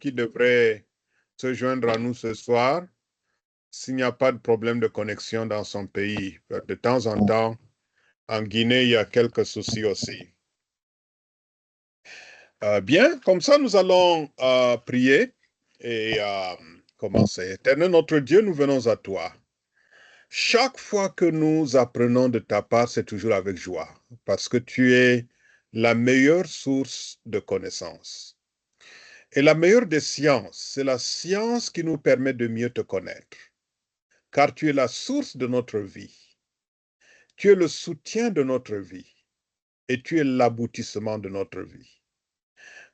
qui devrait se joindre à nous ce soir s'il n'y a pas de problème de connexion dans son pays. De temps en temps, en Guinée, il y a quelques soucis aussi. Bien, comme ça, nous allons prier et commencer. Éternel notre Dieu, nous venons à toi. Chaque fois que nous apprenons de ta part, c'est toujours avec joie, parce que tu es la meilleure source de connaissances. Et la meilleure des sciences, c'est la science qui nous permet de mieux te connaître, car tu es la source de notre vie. Tu es le soutien de notre vie et tu es l'aboutissement de notre vie.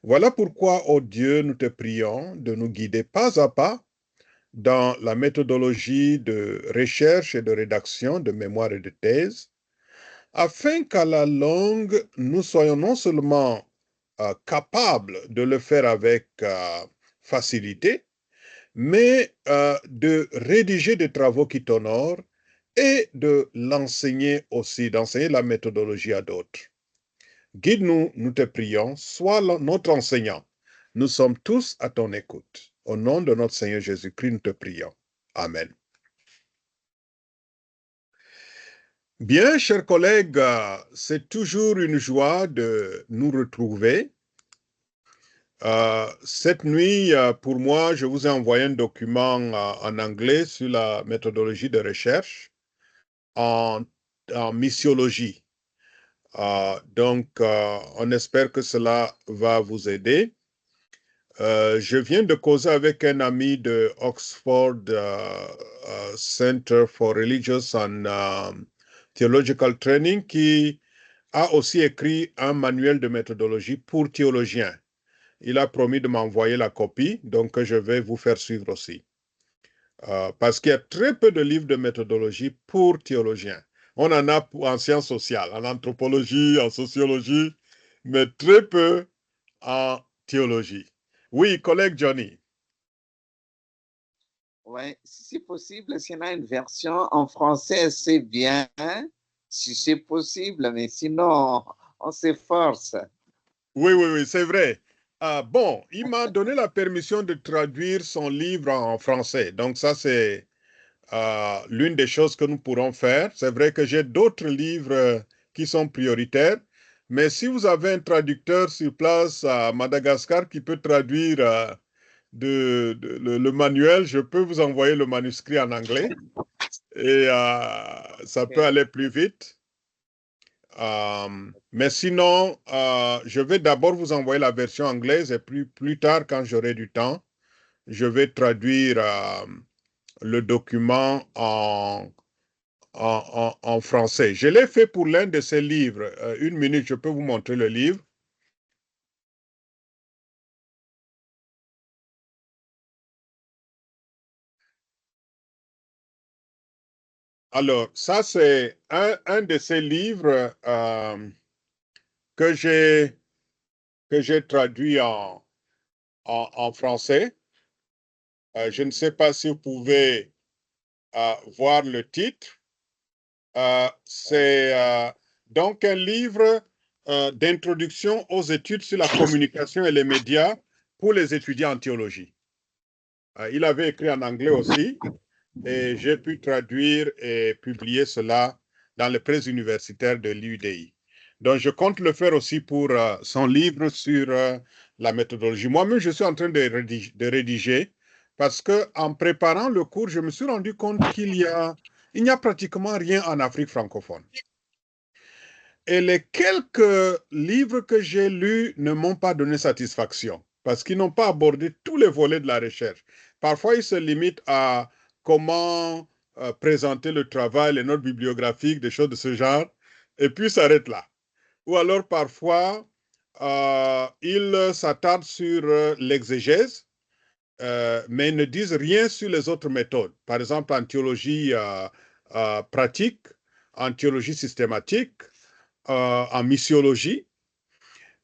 Voilà pourquoi, ô Dieu, nous te prions de nous guider pas à pas dans la méthodologie de recherche et de rédaction de mémoire et de thèse, afin qu'à la longue, nous soyons non seulement capables de le faire avec facilité, mais de rédiger des travaux qui t'honorent et de l'enseigner aussi, d'enseigner la méthodologie à d'autres. Guide-nous, nous te prions, sois notre enseignant. Nous sommes tous à ton écoute. Au nom de notre Seigneur Jésus-Christ, nous te prions. Amen. Bien, chers collègues, c'est toujours une joie de nous retrouver. Cette nuit, pour moi, je vous ai envoyé un document en anglais sur la méthodologie de recherche en missiologie. On espère que cela va vous aider. Je viens de causer avec un ami de Oxford Center for Religious and Theological Training qui a aussi écrit un manuel de méthodologie pour théologiens. Il a promis de m'envoyer la copie, donc je vais vous faire suivre aussi. Parce qu'il y a très peu de livres de méthodologie pour théologiens. On en a en sciences sociales, en anthropologie, en sociologie, mais très peu en théologie. Oui, collègue Johnny. Oui, si c'est possible, s'il y en a une version en français, c'est bien, si c'est possible, mais sinon, on s'efforce. Oui, c'est vrai. Bon, il m'a donné la permission de traduire son livre en français. Donc ça, c'est l'une des choses que nous pourrons faire. C'est vrai que j'ai d'autres livres qui sont prioritaires, mais si vous avez un traducteur sur place à Madagascar qui peut traduire le manuel, je peux vous envoyer le manuscrit en anglais et ça peut Okay. aller plus vite. Mais sinon, je vais d'abord vous envoyer la version anglaise et plus tard, quand j'aurai du temps, je vais traduire le document en français. Je l'ai fait pour l'un de ces livres. Une minute, je peux vous montrer le livre. Alors, ça, c'est un de ces livres que j'ai traduit en français. Je ne sais pas si vous pouvez voir le titre. C'est donc un livre d'introduction aux études sur la communication et les médias pour les étudiants en théologie. Il avait écrit en anglais aussi et j'ai pu traduire et publier cela dans les presses universitaires de l'UDI. Donc, je compte le faire aussi pour son livre sur la méthodologie. Moi-même, je suis en train de rédiger parce que en préparant le cours, je me suis rendu compte il n'y a pratiquement rien en Afrique francophone. Et les quelques livres que j'ai lus ne m'ont pas donné satisfaction parce qu'ils n'ont pas abordé tous les volets de la recherche. Parfois, ils se limitent à comment présenter le travail, les notes bibliographiques, des choses de ce genre, et puis s'arrêtent là. Ou alors, parfois, ils s'attardent sur l'exégèse, mais ils ne disent rien sur les autres méthodes. Par exemple, en théologie pratique, en théologie systématique, en missiologie,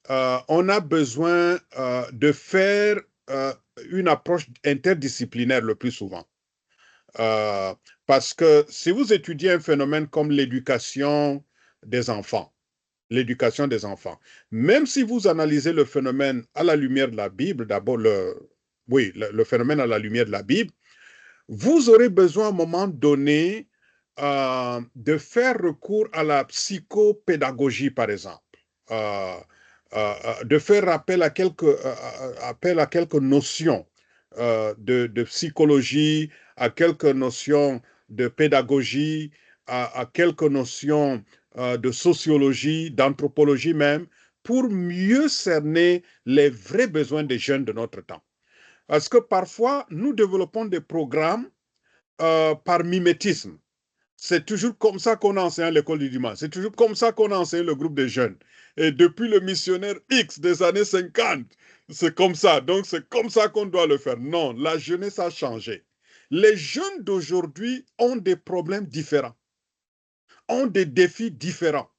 on a besoin de faire une approche interdisciplinaire le plus souvent. Parce que si vous étudiez un phénomène comme l'éducation des enfants, l'éducation des enfants. Même si vous analysez le phénomène à la lumière de la Bible, d'abord le phénomène à la lumière de la Bible, vous aurez besoin à un moment donné de faire recours à la psychopédagogie, par exemple, de faire appel à quelques notions de psychologie, à quelques notions de pédagogie, à quelques notions de sociologie, d'anthropologie même, pour mieux cerner les vrais besoins des jeunes de notre temps. Parce que parfois, nous développons des programmes par mimétisme. C'est toujours comme ça qu'on enseigne à l'école du dimanche. C'est toujours comme ça qu'on enseigne le groupe des jeunes. Et depuis le missionnaire X des années 50, c'est comme ça. Donc, c'est comme ça qu'on doit le faire. Non, la jeunesse a changé. Les jeunes d'aujourd'hui ont des problèmes différents, ont des défis différents.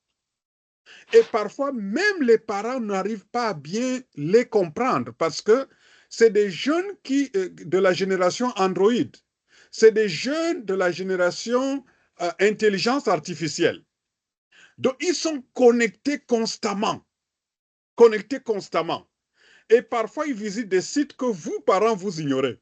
Et parfois, même les parents n'arrivent pas à bien les comprendre parce que c'est des jeunes de la génération Android. C'est des jeunes de la génération intelligence artificielle. Donc, ils sont connectés constamment. Connectés constamment. Et parfois, ils visitent des sites que vous, parents, vous ignorez.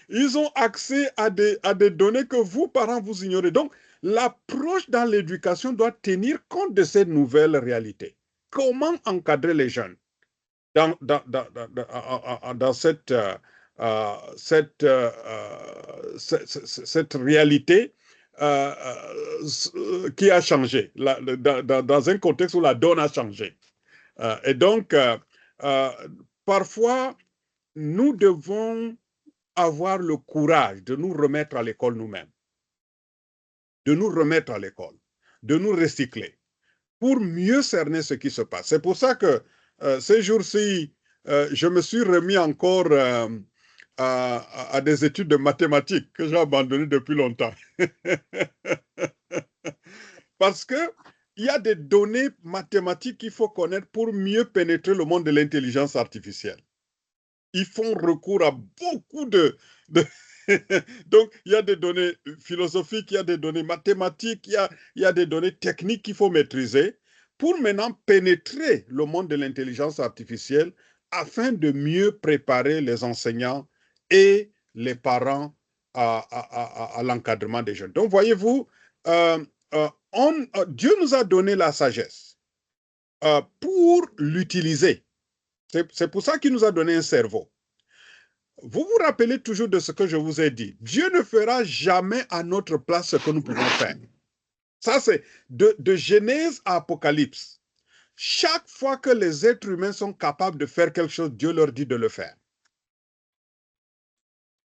Ils ont accès à des données que vous, parents, vous ignorez. Donc, l'approche dans l'éducation doit tenir compte de cette nouvelle réalité. Comment encadrer les jeunes dans cette réalité qui a changé, dans un contexte où la donne a changé. Et donc, parfois, nous devons avoir le courage de nous remettre à l'école nous-mêmes, de nous remettre à l'école, de nous recycler, pour mieux cerner ce qui se passe. C'est pour ça que ces jours-ci, je me suis remis encore à des études de mathématiques que j'ai abandonnées depuis longtemps. Parce qu'il y a des données mathématiques qu'il faut connaître pour mieux pénétrer le monde de l'intelligence artificielle. Ils font recours à beaucoup Donc, il y a des données philosophiques, il y a des données mathématiques, il y a des données techniques qu'il faut maîtriser pour maintenant pénétrer le monde de l'intelligence artificielle afin de mieux préparer les enseignants et les parents à l'encadrement des jeunes. Donc, voyez-vous, Dieu nous a donné la sagesse pour l'utiliser. C'est pour ça qu'il nous a donné un cerveau. Vous vous rappelez toujours de ce que je vous ai dit. Dieu ne fera jamais à notre place ce que nous pouvons faire. Ça, c'est de Genèse à Apocalypse. Chaque fois que les êtres humains sont capables de faire quelque chose, Dieu leur dit de le faire.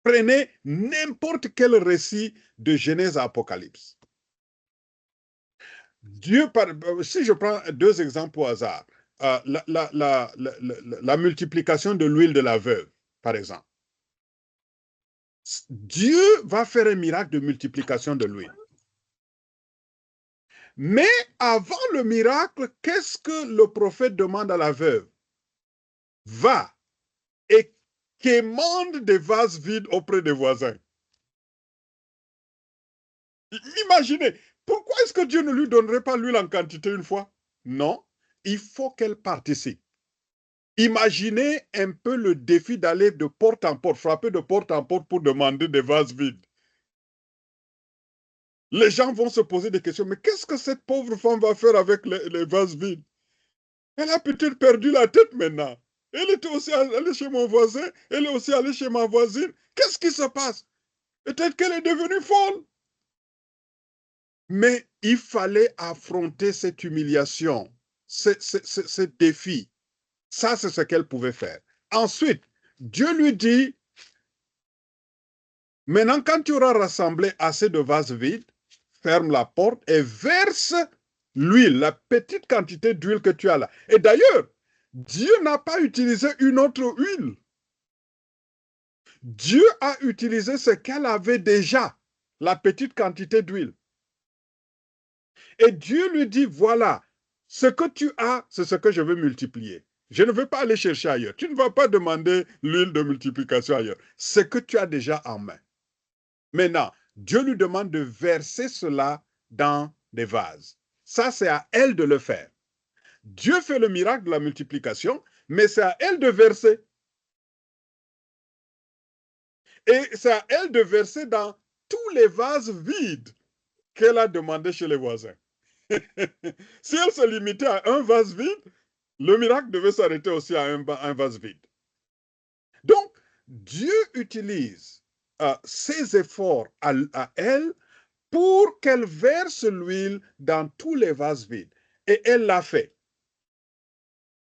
Prenez n'importe quel récit de Genèse à Apocalypse. Si je prends deux exemples au hasard, la multiplication de l'huile de la veuve, par exemple. Dieu va faire un miracle de multiplication de l'huile. Mais avant le miracle, qu'est-ce que le prophète demande à la veuve? Va et quémande des vases vides auprès des voisins. Imaginez, pourquoi est-ce que Dieu ne lui donnerait pas l'huile en quantité une fois? Non, il faut qu'elle participe. Imaginez un peu le défi d'aller de porte en porte, frapper de porte en porte pour demander des vases vides. Les gens vont se poser des questions. Mais qu'est-ce que cette pauvre femme va faire avec les vases vides? Elle a peut-être perdu la tête maintenant. Elle était aussi allée chez mon voisin. Elle est aussi allée chez ma voisine. Qu'est-ce qui se passe? Peut-être qu'elle est devenue folle. Mais il fallait affronter cette humiliation, ce défi. Ça, c'est ce qu'elle pouvait faire. Ensuite, Dieu lui dit, maintenant, quand tu auras rassemblé assez de vases vides, ferme la porte et verse l'huile, la petite quantité d'huile que tu as là. Et d'ailleurs, Dieu n'a pas utilisé une autre huile. Dieu a utilisé ce qu'elle avait déjà, la petite quantité d'huile. Et Dieu lui dit, voilà, ce que tu as, c'est ce que je veux multiplier. Je ne veux pas aller chercher ailleurs. Tu ne vas pas demander l'huile de multiplication ailleurs. Ce que tu as déjà en main. Maintenant, Dieu lui demande de verser cela dans des vases. Ça, c'est à elle de le faire. Dieu fait le miracle de la multiplication, mais c'est à elle de verser. Et c'est à elle de verser dans tous les vases vides qu'elle a demandé chez les voisins. Si elle se limitait à un vase vide, le miracle devait s'arrêter aussi à un vase vide. Donc, Dieu utilise ses efforts à elle pour qu'elle verse l'huile dans tous les vases vides. Et elle l'a fait.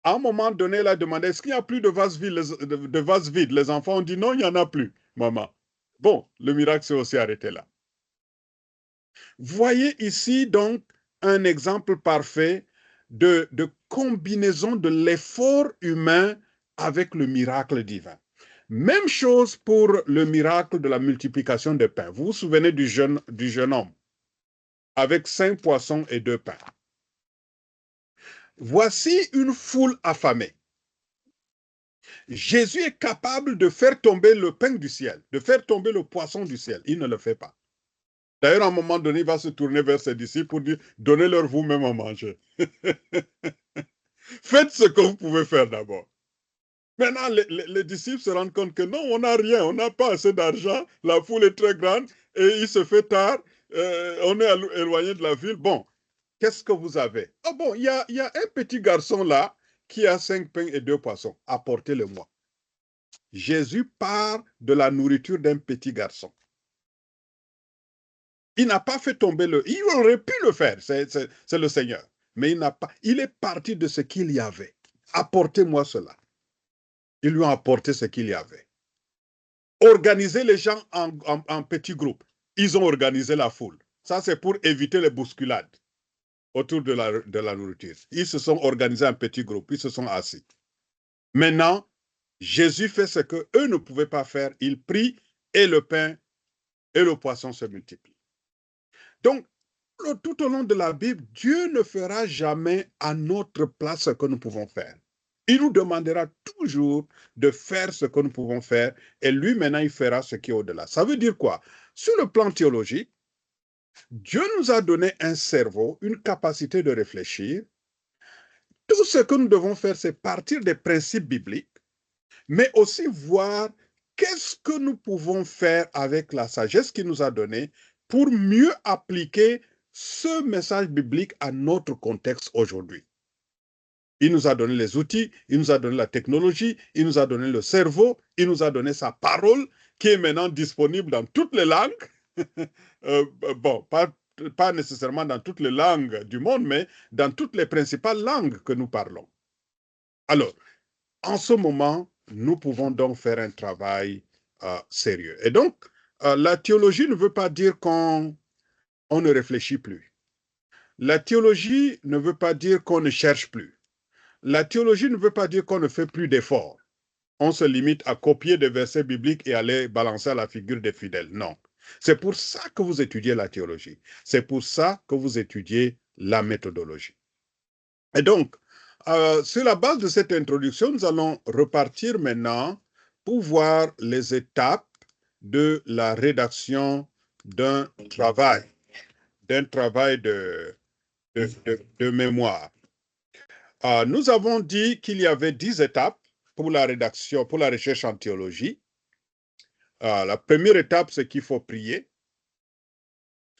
À un moment donné, elle a demandé, est-ce qu'il n'y a plus de vases vides, de vases vides? Les enfants ont dit, non, il n'y en a plus, maman. Bon, le miracle s'est aussi arrêté là. Voyez ici donc un exemple parfait de combinaison de l'effort humain avec le miracle divin. Même chose pour le miracle de la multiplication des pains. Vous vous souvenez du jeune homme avec 5 poissons et 2 pains. Voici une foule affamée. Jésus est capable de faire tomber le pain du ciel, de faire tomber le poisson du ciel. Il ne le fait pas. D'ailleurs, à un moment donné, il va se tourner vers ses disciples pour dire, donnez-leur vous-même à manger. Faites ce que vous pouvez faire d'abord. Maintenant, les disciples se rendent compte que non, on n'a rien, on n'a pas assez d'argent, la foule est très grande et il se fait tard, on est éloigné de la ville. Bon, qu'est-ce que vous avez? Ah bon, il y a un petit garçon là qui a 5 pains et 2 poissons. Apportez-le-moi. Jésus part de la nourriture d'un petit garçon. Il n'a pas fait tomber le... Il aurait pu le faire, c'est le Seigneur. Mais il n'a pas... Il est parti de ce qu'il y avait. Apportez-moi cela. Ils lui ont apporté ce qu'il y avait. Organiser les gens en petits groupes. Ils ont organisé la foule. Ça, c'est pour éviter les bousculades autour de la nourriture. Ils se sont organisés en petits groupes. Ils se sont assis. Maintenant, Jésus fait ce qu'eux ne pouvaient pas faire. Il prie et le pain et le poisson se multiplient. Donc, tout au long de la Bible, Dieu ne fera jamais à notre place ce que nous pouvons faire. Il nous demandera toujours de faire ce que nous pouvons faire et lui, maintenant, il fera ce qui est au-delà. Ça veut dire quoi? Sur le plan théologique, Dieu nous a donné un cerveau, une capacité de réfléchir. Tout ce que nous devons faire, c'est partir des principes bibliques, mais aussi voir qu'est-ce que nous pouvons faire avec la sagesse qu'il nous a donnée pour mieux appliquer ce message biblique à notre contexte aujourd'hui. Il nous a donné les outils, il nous a donné la technologie, il nous a donné le cerveau, il nous a donné sa parole qui est maintenant disponible dans toutes les langues. Bon, pas nécessairement dans toutes les langues du monde, mais dans toutes les principales langues que nous parlons. Alors, en ce moment, nous pouvons donc faire un travail sérieux. Et donc, la théologie ne veut pas dire qu'on ne réfléchit plus. La théologie ne veut pas dire qu'on ne cherche plus. La théologie ne veut pas dire qu'on ne fait plus d'efforts. On se limite à copier des versets bibliques et à les balancer à la figure des fidèles. Non. C'est pour ça que vous étudiez la théologie. C'est pour ça que vous étudiez la méthodologie. Et donc, sur la base de cette introduction, nous allons repartir maintenant pour voir les étapes de la rédaction d'un travail de mémoire. Nous avons dit qu'il y avait 10 étapes pour la rédaction, pour la recherche en théologie. La première étape, c'est qu'il faut prier.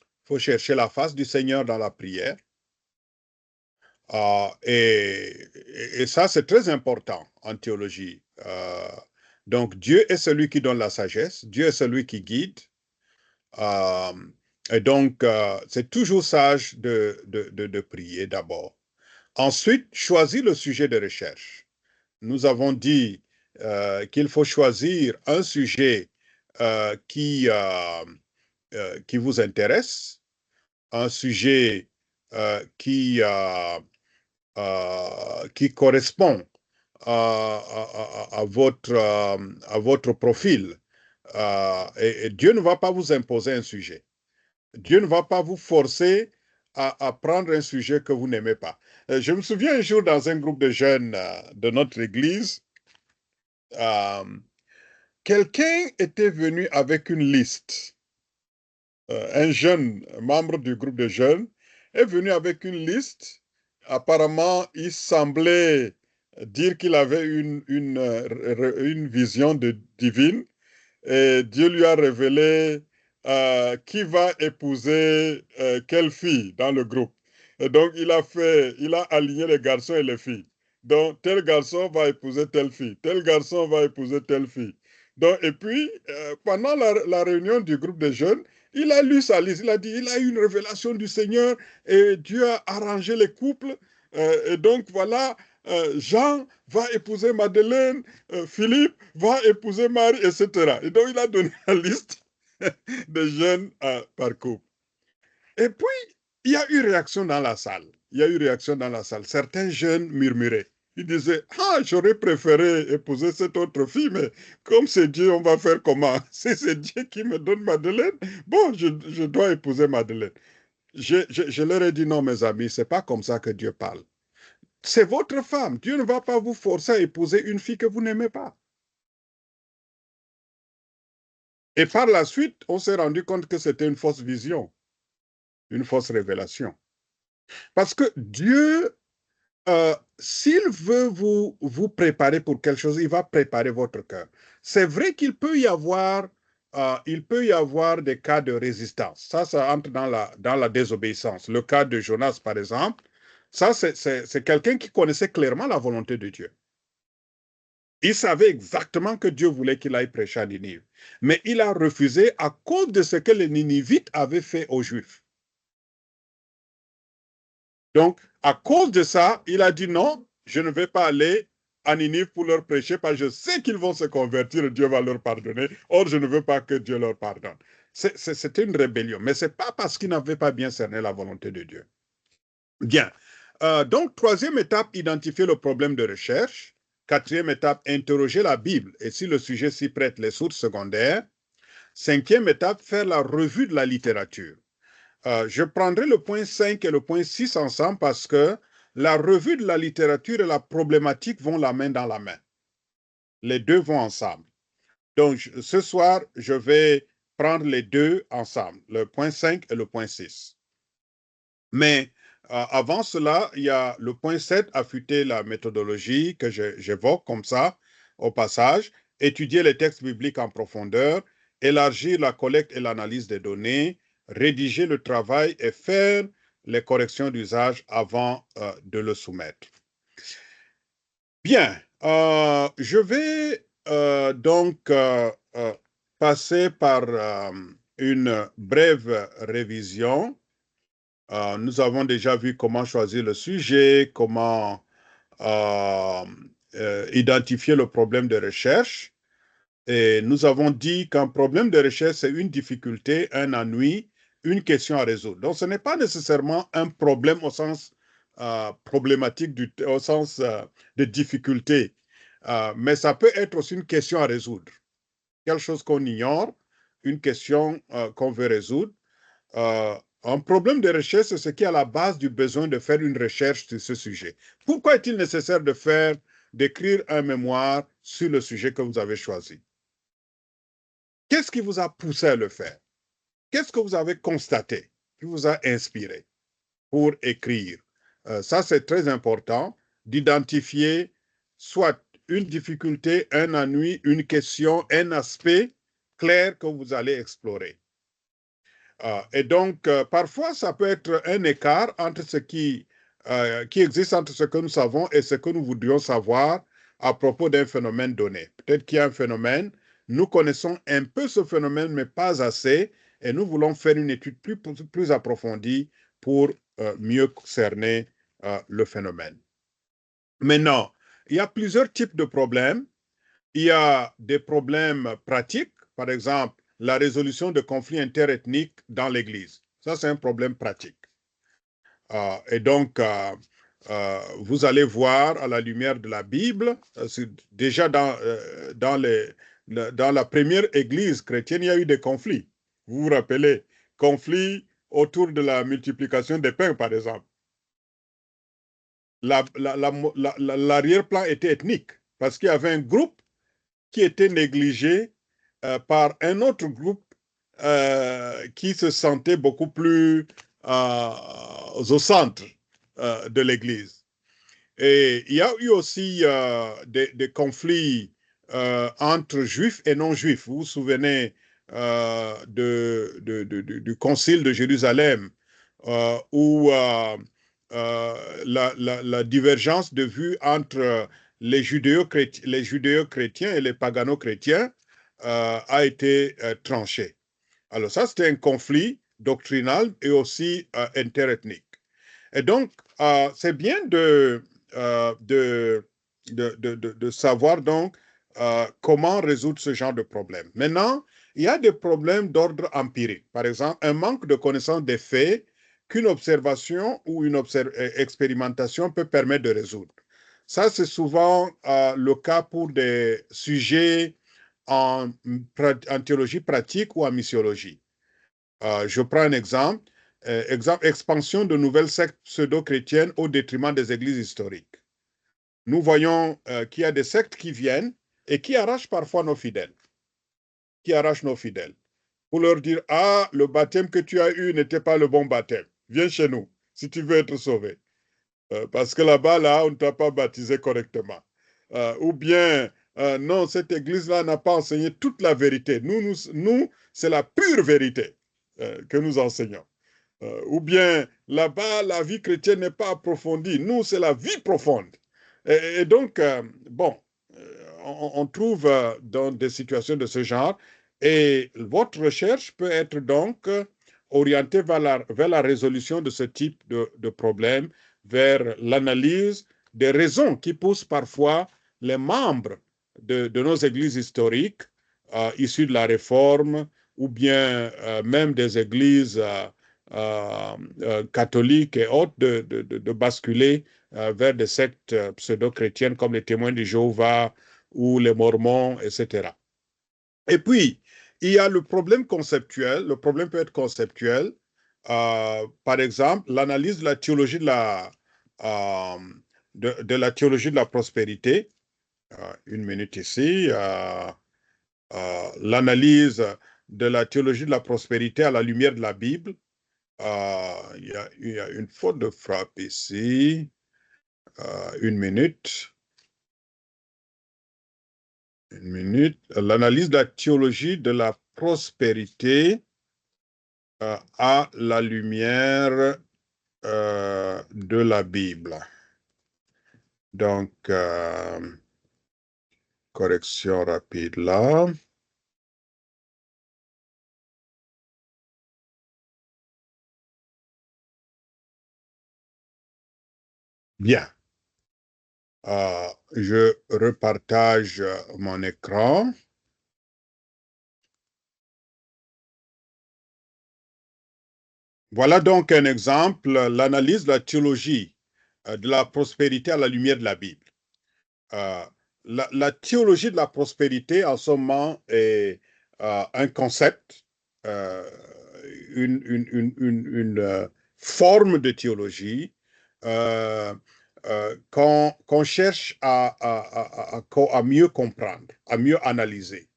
Il faut chercher la face du Seigneur dans la prière. Et ça, c'est très important en théologie. Donc, Dieu est celui qui donne la sagesse. Dieu est celui qui guide. Et donc, c'est toujours sage de prier d'abord. Ensuite, choisir le sujet de recherche. Nous avons dit qu'il faut choisir un sujet qui vous intéresse, un sujet qui correspond à votre profil. Et Dieu ne va pas vous imposer un sujet. Dieu ne va pas vous forcer à prendre un sujet que vous n'aimez pas. Je me souviens un jour dans un groupe de jeunes de notre église, quelqu'un était venu avec une liste. Un jeune membre du groupe de jeunes est venu avec une liste apparemment, il semblait dire qu'il avait une vision divine et Dieu lui a révélé qui va épouser quelle fille dans le groupe. Et donc, il a aligné les garçons et les filles. Donc, tel garçon va épouser telle fille, tel garçon va épouser telle fille. Donc, et puis, pendant la réunion du groupe de jeunes, il a lu sa liste, il a dit, il a eu une révélation du Seigneur et Dieu a arrangé les couples. Et donc, voilà, Jean va épouser Madeleine, Philippe va épouser Marie, etc. Et donc, il a donné la liste des jeunes par couple. Et puis, il y a eu réaction dans la salle. Il y a eu réaction dans la salle. Certains jeunes murmuraient. Ils disaient, ah, j'aurais préféré épouser cette autre fille, mais comme c'est Dieu, on va faire comment? Si c'est Dieu qui me donne Madeleine, bon, je dois épouser Madeleine. Je leur ai dit, non, mes amis, c'est pas comme ça que Dieu parle. C'est votre femme. Dieu ne va pas vous forcer à épouser une fille que vous n'aimez pas. Et par la suite, on s'est rendu compte que c'était une fausse vision, une fausse révélation. Parce que Dieu, s'il veut vous préparer pour quelque chose, il va préparer votre cœur. C'est vrai qu'il peut y avoir, des cas de résistance. Ça entre dans la désobéissance. Le cas de Jonas, par exemple, ça, c'est quelqu'un qui connaissait clairement la volonté de Dieu. Il savait exactement que Dieu voulait qu'il aille prêcher à Ninive. Mais il a refusé à cause de ce que les Ninivites avaient fait aux Juifs. Donc, à cause de ça, il a dit non, je ne vais pas aller à Ninive pour leur prêcher parce que je sais qu'ils vont se convertir et Dieu va leur pardonner. Or, je ne veux pas que Dieu leur pardonne. C'était une rébellion, mais ce n'est pas parce qu'ils n'avaient pas bien cerné la volonté de Dieu. Bien. Donc, troisième étape, identifier le problème de recherche. Quatrième étape, interroger la Bible et si le sujet s'y prête, les sources secondaires. Cinquième étape, faire la revue de la littérature. Je prendrai le point 5 et le point 6 ensemble parce que la revue de la littérature et la problématique vont la main dans la main. Les deux vont ensemble. Donc, ce soir, je vais prendre les deux ensemble, le point 5 et le point 6. Mais avant cela, il y a le point 7, affûter la méthodologie que j'évoque comme ça, au passage, étudier les textes bibliques en profondeur, élargir la collecte et l'analyse des données, rédiger le travail et faire les corrections d'usage avant de le soumettre. Bien, je vais donc passer par une brève révision. Nous avons déjà vu comment choisir le sujet, comment identifier le problème de recherche. Et nous avons dit qu'un problème de recherche, c'est une difficulté, un ennui, une question à résoudre. Donc, ce n'est pas nécessairement un problème au sens problématique, au sens de difficulté, mais ça peut être aussi une question à résoudre. Quelque chose qu'on ignore, une question qu'on veut résoudre. Un problème de recherche, c'est ce qui est à la base du besoin de faire une recherche sur ce sujet. Pourquoi est-il nécessaire d'écrire un mémoire sur le sujet que vous avez choisi? Qu'est-ce qui vous a poussé à le faire? Qu'est-ce que vous avez constaté, qui vous a inspiré pour écrire? Ça, c'est très important d'identifier soit une difficulté, un ennui, une question, un aspect clair que vous allez explorer. Et donc, parfois, ça peut être un écart entre ce qui existe entre ce que nous savons et ce que nous voudrions savoir à propos d'un phénomène donné. Peut-être qu'il y a un phénomène, nous connaissons un peu ce phénomène, mais pas assez, et nous voulons faire une étude plus approfondie pour mieux cerner le phénomène. Maintenant, il y a plusieurs types de problèmes. Il y a des problèmes pratiques, par exemple, la résolution de conflits interethniques dans l'Église. Ça, c'est un problème pratique. Et donc, vous allez voir à la lumière de la Bible, déjà dans la première Église chrétienne, il y a eu des conflits. Vous vous rappelez, conflits autour de la multiplication des pains, par exemple. L'arrière-plan était ethnique, parce qu'il y avait un groupe qui était négligé par un autre groupe qui se sentait beaucoup plus au centre. de l'Église. Et il y a eu aussi des conflits entre juifs et non-juifs. Vous vous souvenez du Concile de Jérusalem, où la divergence de vue entre les judéo-chrétiens et les pagano-chrétiens a été tranchée. Alors ça, c'était un conflit doctrinal et aussi interethnique. Et donc, c'est bien de savoir donc comment résoudre ce genre de problème. Maintenant, il y a des problèmes d'ordre empirique. Par exemple, un manque de connaissance des faits qu'une observation ou une expérimentation peut permettre de résoudre. Ça, c'est souvent le cas pour des sujets en théologie pratique ou en missiologie. Je prends un exemple. Expansion de nouvelles sectes pseudo-chrétiennes au détriment des églises historiques. Nous voyons qu'il y a des sectes qui viennent et qui arrachent parfois nos fidèles. Pour leur dire, ah, le baptême que tu as eu n'était pas le bon baptême. Viens chez nous si tu veux être sauvé. Parce que là-bas, on ne t'a pas baptisé correctement. Ou bien, non, cette église-là n'a pas enseigné toute la vérité. Nous c'est la pure vérité que nous enseignons. Ou bien, là-bas, la vie chrétienne n'est pas approfondie. Nous, c'est la vie profonde. Et donc, bon, on trouve dans des situations de ce genre. Et votre recherche peut être donc orientée vers la résolution de ce type de problème, vers l'analyse des raisons qui poussent parfois les membres de nos églises historiques, issues de la Réforme, ou bien même des églises catholiques et autres, de basculer vers des sectes pseudo-chrétiennes comme les témoins de Jéhovah ou les Mormons, etc. Et puis, il y a le problème conceptuel. Le problème peut être conceptuel. Par exemple, l'analyse de la théologie de la théologie de la prospérité. Une minute ici. L'analyse de la théologie de la prospérité à la lumière de la Bible. Il y a une faute de frappe ici. Une minute. Une minute. L'analyse de la théologie de la prospérité à la lumière de la Bible. Donc, correction rapide là. Bien. Je repartage mon écran. Voilà donc un exemple, l'analyse de la théologie de la prospérité à la lumière de la Bible. La théologie de la prospérité, en ce moment, est un concept, une forme de théologie qu'on cherche à mieux comprendre, à mieux analyser.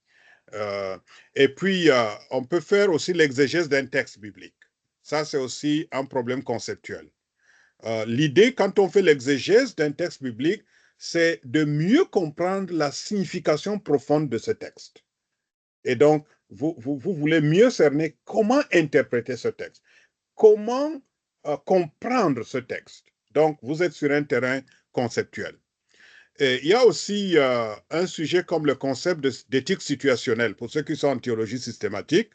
Et puis, on peut faire aussi l'exégèse d'un texte biblique. Ça, c'est aussi un problème conceptuel. L'idée, quand on fait l'exégèse d'un texte biblique, c'est de mieux comprendre la signification profonde de ce texte. Et donc, vous voulez mieux cerner comment interpréter ce texte, comment comprendre ce texte. Donc, vous êtes sur un terrain conceptuel. Et il y a aussi un sujet comme le concept d'éthique situationnelle. Pour ceux qui sont en théologie systématique,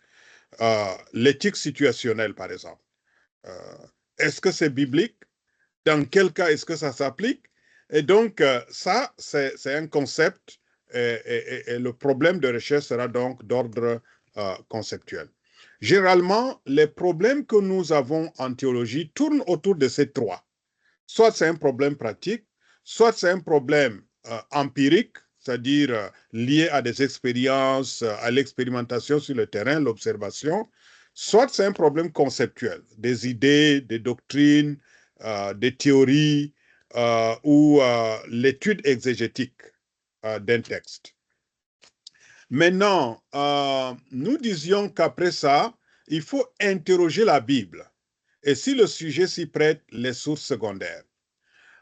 l'éthique situationnelle, par exemple. Est-ce que c'est biblique? Dans quel cas est-ce que ça s'applique? Et donc, ça, c'est un concept et le problème de recherche sera donc d'ordre conceptuel. Généralement, les problèmes que nous avons en théologie tournent autour de ces trois. Soit c'est un problème pratique, soit c'est un problème empirique, c'est-à-dire lié à des expériences, à l'expérimentation sur le terrain, l'observation, soit c'est un problème conceptuel, des idées, des doctrines, des théories ou l'étude exégétique d'un texte. Maintenant, nous disions qu'après ça, il faut interroger la Bible et si le sujet s'y prête, les sources secondaires.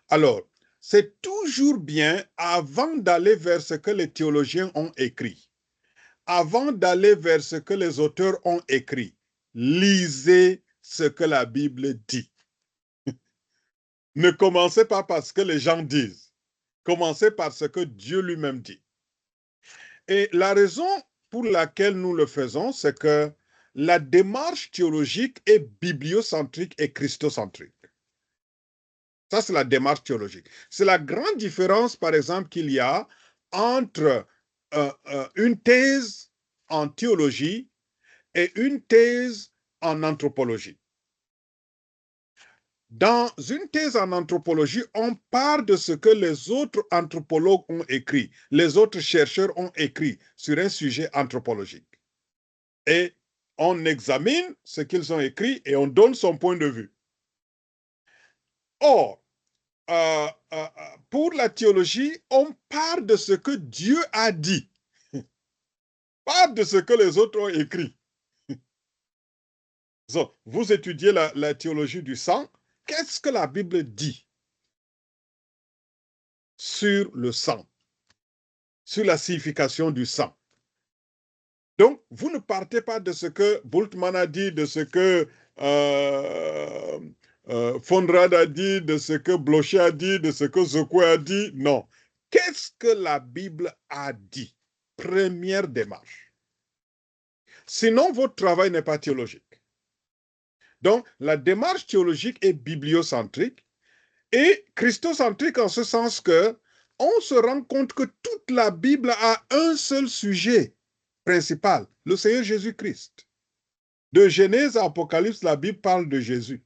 Alors, c'est toujours bien, avant d'aller vers ce que les théologiens ont écrit, avant d'aller vers ce que les auteurs ont écrit, lisez ce que la Bible dit. Ne commencez pas par ce que les gens disent. Commencez par ce que Dieu lui-même dit. Et la raison pour laquelle nous le faisons, c'est que la démarche théologique est bibliocentrique et christocentrique. Ça, c'est la démarche théologique. C'est la grande différence, par exemple, qu'il y a entre une thèse en théologie et une thèse en anthropologie. Dans une thèse en anthropologie, on part de ce que les autres anthropologues ont écrit, les autres chercheurs ont écrit sur un sujet anthropologique. Et on examine ce qu'ils ont écrit et on donne son point de vue. Or, pour la théologie, on part de ce que Dieu a dit, pas de ce que les autres ont écrit. Donc, vous étudiez la théologie du sang. Qu'est-ce que la Bible dit sur le sang, sur la signification du sang? Donc, vous ne partez pas de ce que Bultmann a dit, de ce que Fonrad a dit, de ce que Blocher a dit, de ce que Zokwe a dit. Non. Qu'est-ce que la Bible a dit? Première démarche. Sinon, votre travail n'est pas théologique. Donc, la démarche théologique est bibliocentrique et christocentrique en ce sens que on se rend compte que toute la Bible a un seul sujet principal, le Seigneur Jésus-Christ. De Genèse à Apocalypse, la Bible parle de Jésus.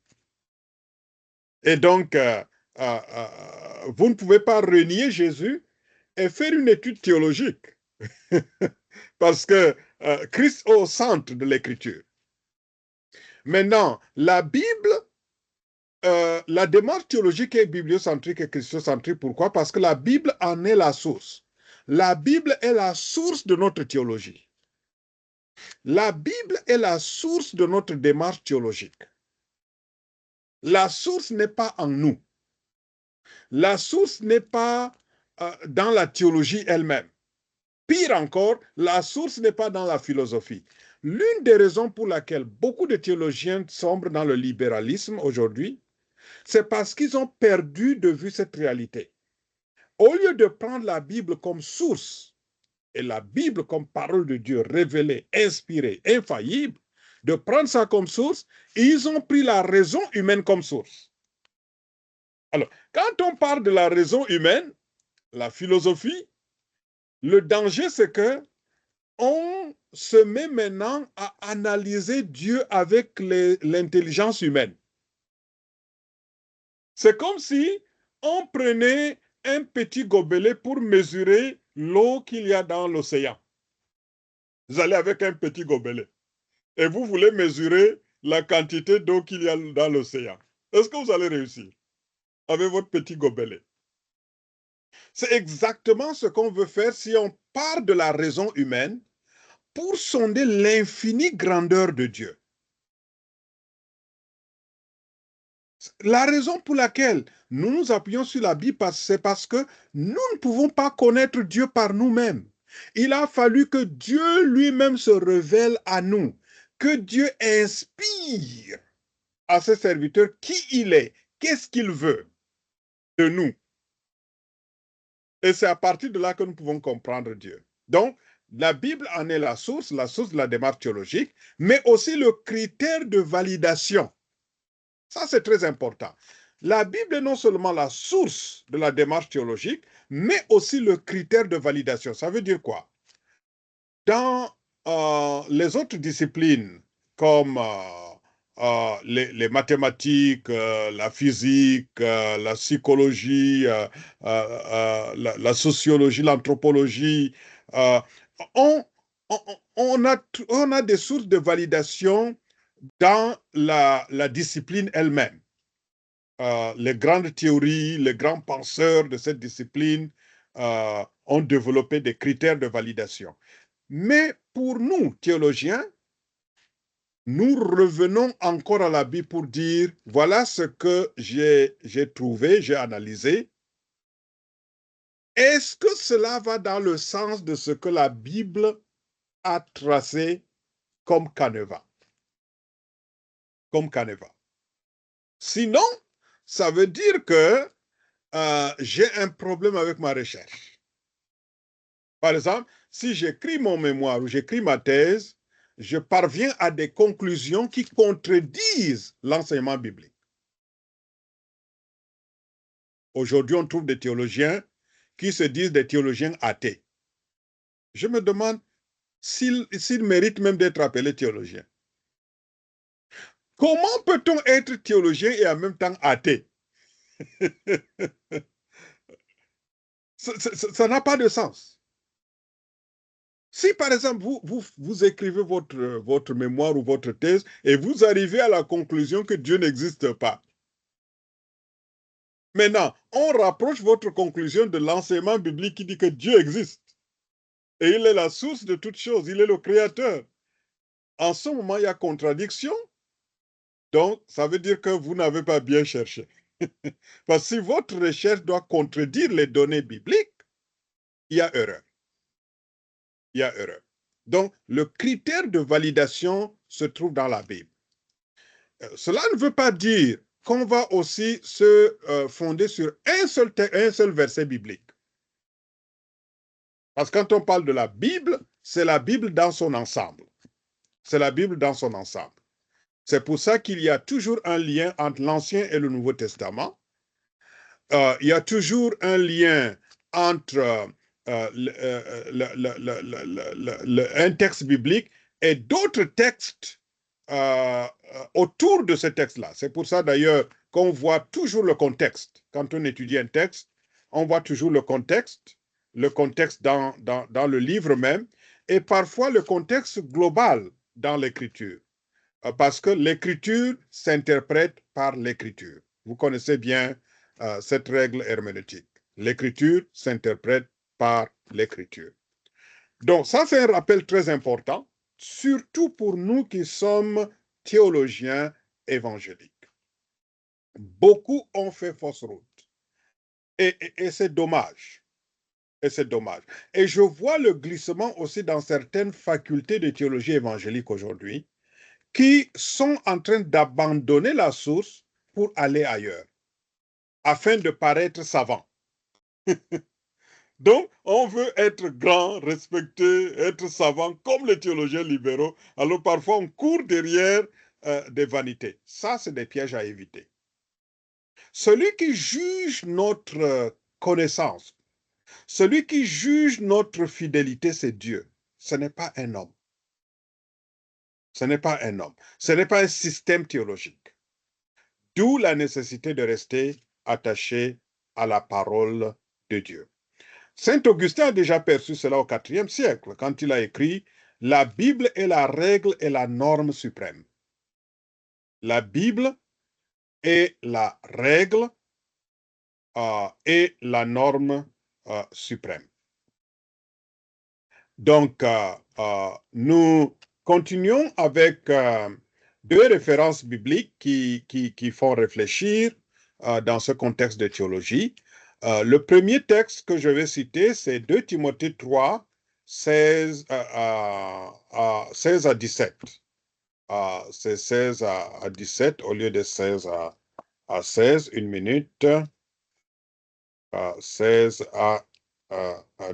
Et donc, vous ne pouvez pas renier Jésus et faire une étude théologique. Parce que Christ est au centre de l'Écriture. Maintenant, la Bible, la démarche théologique est bibliocentrique et christocentrique. Pourquoi? Parce que la Bible en est la source. La Bible est la source de notre théologie. La Bible est la source de notre démarche théologique. La source n'est pas en nous. La source n'est pas dans la théologie elle-même. Pire encore, la source n'est pas dans la philosophie. L'une des raisons pour laquelle beaucoup de théologiens sombrent dans le libéralisme aujourd'hui, c'est parce qu'ils ont perdu de vue cette réalité. Au lieu de prendre la Bible comme source, et la Bible comme parole de Dieu révélée, inspirée, infaillible, de prendre ça comme source, ils ont pris la raison humaine comme source. Alors, quand on parle de la raison humaine, la philosophie, le danger, c'est que on se met maintenant à analyser Dieu avec l'intelligence humaine. C'est comme si on prenait un petit gobelet pour mesurer l'eau qu'il y a dans l'océan. Vous allez avec un petit gobelet et vous voulez mesurer la quantité d'eau qu'il y a dans l'océan. Est-ce que vous allez réussir avec votre petit gobelet? C'est exactement ce qu'on veut faire si on part de la raison humaine pour sonder l'infinie grandeur de Dieu. La raison pour laquelle nous nous appuyons sur la Bible, c'est parce que nous ne pouvons pas connaître Dieu par nous-mêmes. Il a fallu que Dieu lui-même se révèle à nous, que Dieu inspire à ses serviteurs qui il est, qu'est-ce qu'il veut de nous. Et c'est à partir de là que nous pouvons comprendre Dieu. Donc, la Bible en est la source de la démarche théologique, mais aussi le critère de validation. Ça, c'est très important. La Bible est non seulement la source de la démarche théologique, mais aussi le critère de validation. Ça veut dire quoi? Dans les autres disciplines, comme les mathématiques, la physique, la psychologie, la sociologie, l'anthropologie, on, on a des sources de validation dans la discipline elle-même. Les grandes théories, les grands penseurs de cette discipline ont développé des critères de validation. Mais pour nous, théologiens, nous revenons encore à la Bible pour dire, voilà ce que j'ai trouvé, j'ai analysé. Est-ce que cela va dans le sens de ce que la Bible a tracé comme canevas? Comme canevas. Sinon, ça veut dire que j'ai un problème avec ma recherche. Par exemple, si j'écris mon mémoire ou j'écris ma thèse, je parviens à des conclusions qui contredisent l'enseignement biblique. Aujourd'hui, on trouve des théologiens qui se disent des théologiens athées. Je me demande s'ils méritent même d'être appelés théologiens. Comment peut-on être théologien et en même temps athée? Ça n'a pas de sens. Si, par exemple, vous écrivez votre mémoire ou votre thèse et vous arrivez à la conclusion que Dieu n'existe pas, maintenant, on rapproche votre conclusion de l'enseignement biblique qui dit que Dieu existe. Et il est la source de toutes choses, il est le créateur. En ce moment, il y a contradiction. Donc, ça veut dire que vous n'avez pas bien cherché. Parce que si votre recherche doit contredire les données bibliques, il y a erreur. Il y a erreur. Donc, le critère de validation se trouve dans la Bible. Cela ne veut pas dire qu'on va aussi se fonder sur un seul verset biblique. Parce que quand on parle de la Bible, c'est la Bible dans son ensemble. C'est la Bible dans son ensemble. C'est pour ça qu'il y a toujours un lien entre l'Ancien et le Nouveau Testament. Il y a toujours un lien entre un texte biblique et d'autres textes autour de ce texte-là. C'est pour ça d'ailleurs qu'on voit toujours le contexte. Quand on étudie un texte, on voit toujours le contexte dans le livre même, et parfois le contexte global dans l'écriture. Parce que l'écriture s'interprète par l'écriture. Vous connaissez bien cette règle herméneutique. L'écriture s'interprète par l'écriture. Donc ça, c'est un rappel très important, surtout pour nous qui sommes théologiens évangéliques. Beaucoup ont fait fausse route. Et c'est dommage. Et c'est dommage. Et je vois le glissement aussi dans certaines facultés de théologie évangélique aujourd'hui, qui sont en train d'abandonner la source pour aller ailleurs, afin de paraître savant. Donc, on veut être grand, respecté, être savant, comme les théologiens libéraux. Alors, parfois, on court derrière des vanités. Ça, c'est des pièges à éviter. Celui qui juge notre connaissance, celui qui juge notre fidélité, c'est Dieu. Ce n'est pas un homme. Ce n'est pas un homme. Ce n'est pas un système théologique. D'où la nécessité de rester attaché à la parole de Dieu. Saint Augustin a déjà perçu cela au IVe siècle, quand il a écrit « La Bible est la règle et la norme suprême ». La Bible est la règle et la norme suprême. Donc, nous continuons avec deux références bibliques qui font réfléchir dans ce contexte de théologie. Le premier texte que je vais citer, c'est 2 Timothée 3, 16 à 17. C'est 16 à 17 au lieu de 16 à 16, une minute. 16 à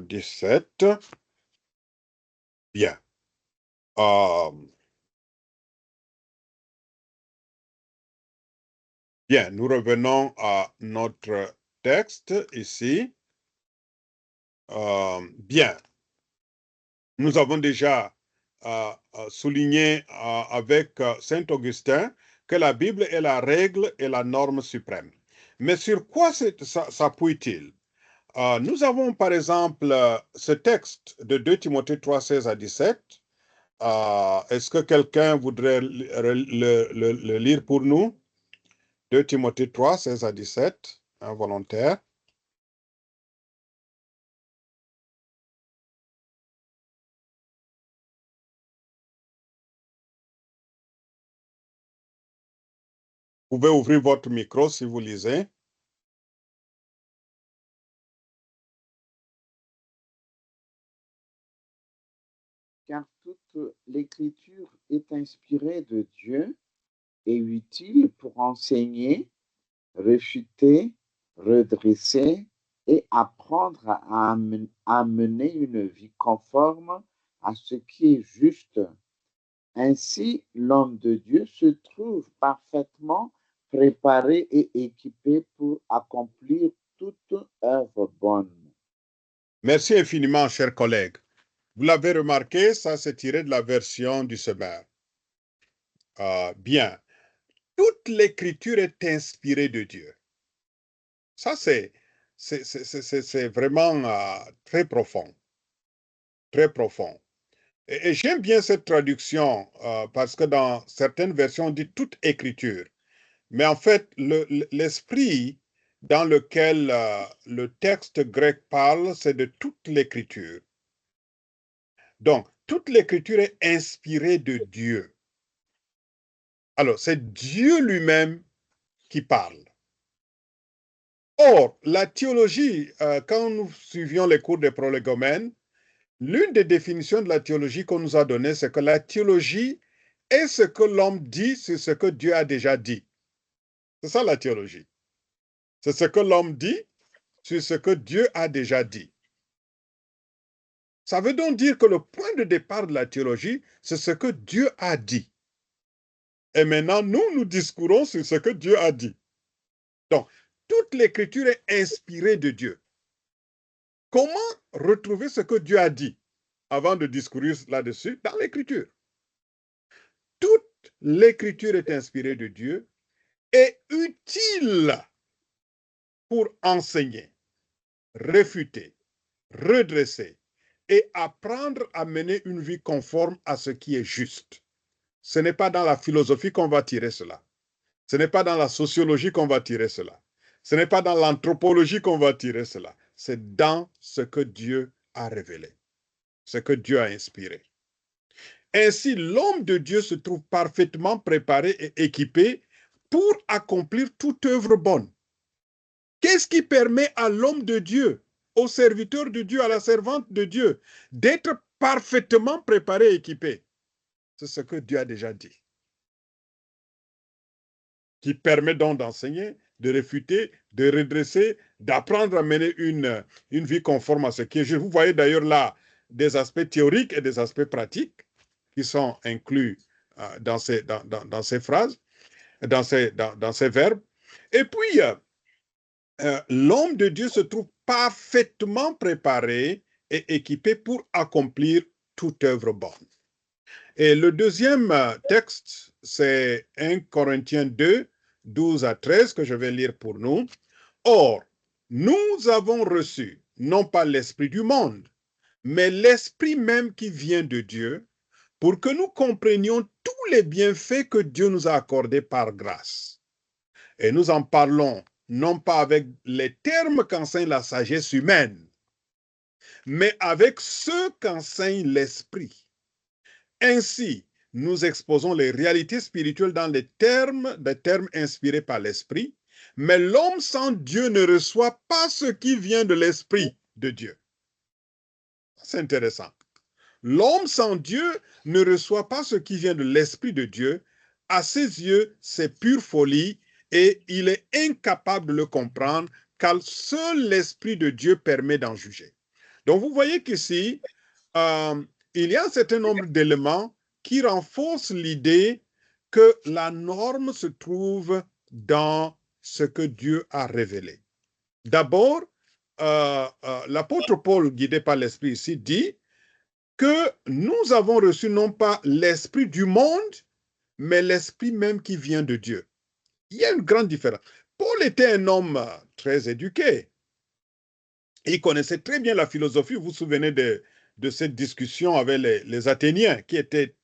17. Bien. Bien, nous revenons à notre texte ici. Bien, nous avons déjà souligné avec Saint Augustin que la Bible est la règle et la norme suprême. Mais sur quoi s'appuie-t-il? Nous avons par exemple ce texte de 2 Timothée 3, 16 à 17. Est-ce que quelqu'un voudrait le lire pour nous? 2 Timothée 3, 16 à 17, un volontaire. Vous pouvez ouvrir votre micro si vous lisez. Car toute l'écriture est inspirée de Dieu et utile pour enseigner, réfuter, redresser et apprendre à mener une vie conforme à ce qui est juste. Ainsi, l'homme de Dieu se trouve parfaitement préparé et équipé pour accomplir toute œuvre bonne. Merci infiniment, chers collègues. Vous l'avez remarqué, ça c'est tiré de la version du Semeur. Bien. Toute l'écriture est inspirée de Dieu. Ça, c'est vraiment très profond. Très profond. Et j'aime bien cette traduction parce que dans certaines versions, on dit toute écriture. Mais en fait, l'esprit dans lequel le texte grec parle, c'est de toute l'écriture. Donc, toute l'écriture est inspirée de Dieu. Alors, c'est Dieu lui-même qui parle. Or, la théologie, quand nous suivions les cours des prolégomènes, l'une des définitions de la théologie qu'on nous a donnée, c'est que la théologie est ce que l'homme dit sur ce que Dieu a déjà dit. C'est ça la théologie. C'est ce que l'homme dit sur ce que Dieu a déjà dit. Ça veut donc dire que le point de départ de la théologie, c'est ce que Dieu a dit. Et maintenant, nous discourons sur ce que Dieu a dit. Donc, toute l'écriture est inspirée de Dieu. Comment retrouver ce que Dieu a dit avant de discourir là-dessus? Dans l'écriture. Toute l'écriture est inspirée de Dieu et utile pour enseigner, réfuter, redresser et apprendre à mener une vie conforme à ce qui est juste. Ce n'est pas dans la philosophie qu'on va tirer cela. Ce n'est pas dans la sociologie qu'on va tirer cela. Ce n'est pas dans l'anthropologie qu'on va tirer cela. C'est dans ce que Dieu a révélé, ce que Dieu a inspiré. Ainsi, l'homme de Dieu se trouve parfaitement préparé et équipé pour accomplir toute œuvre bonne. Qu'est-ce qui permet à l'homme de Dieu, au serviteur de Dieu, à la servante de Dieu, d'être parfaitement préparé et équipé? C'est ce que Dieu a déjà dit. Qui permet donc d'enseigner, de réfuter, de redresser, d'apprendre à mener une vie conforme à ce qui est juste. Vous voyez d'ailleurs là des aspects théoriques et des aspects pratiques qui sont inclus dans ces phrases, dans ces verbes. Et puis, l'homme de Dieu se trouve parfaitement préparé et équipé pour accomplir toute œuvre bonne. Et le deuxième texte, c'est 1 Corinthiens 2, 12 à 13, que je vais lire pour nous. Or, nous avons reçu, non pas l'esprit du monde, mais l'esprit même qui vient de Dieu, pour que nous comprenions tous les bienfaits que Dieu nous a accordés par grâce. Et nous en parlons non pas avec les termes qu'enseigne la sagesse humaine, mais avec ceux qu'enseigne l'esprit. Ainsi, nous exposons les réalités spirituelles dans des termes inspirés par l'esprit, mais l'homme sans Dieu ne reçoit pas ce qui vient de l'esprit de Dieu. C'est intéressant. L'homme sans Dieu ne reçoit pas ce qui vient de l'Esprit de Dieu. À ses yeux, c'est pure folie et il est incapable de le comprendre car seul l'Esprit de Dieu permet d'en juger. Donc vous voyez qu'ici, il y a un certain nombre d'éléments qui renforcent l'idée que la norme se trouve dans ce que Dieu a révélé. D'abord, l'apôtre Paul, guidé par l'Esprit ici, dit que nous avons reçu non pas l'esprit du monde, mais l'esprit même qui vient de Dieu. Il y a une grande différence. Paul était un homme très éduqué. Il connaissait très bien la philosophie. Vous vous souvenez de cette discussion avec les Athéniens, qui étaient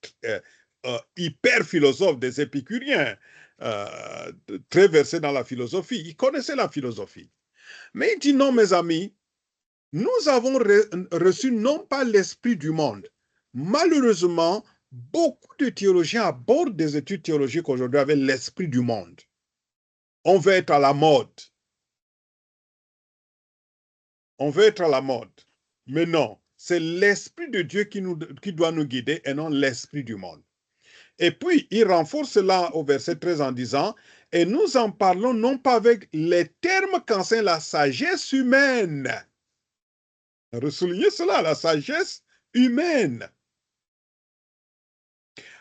hyper philosophes, des épicuriens, très versés dans la philosophie. Il connaissait la philosophie. Mais il dit non, mes amis, nous avons reçu non pas l'esprit du monde. Malheureusement, beaucoup de théologiens abordent des études théologiques aujourd'hui avec l'esprit du monde. On veut être à la mode. On veut être à la mode. Mais non, c'est l'Esprit de Dieu qui doit nous guider et non l'Esprit du monde. Et puis, il renforce cela au verset 13 en disant, « Et nous en parlons non pas avec les termes qu'enseigne la sagesse humaine. » Ressoulignez cela, la sagesse humaine.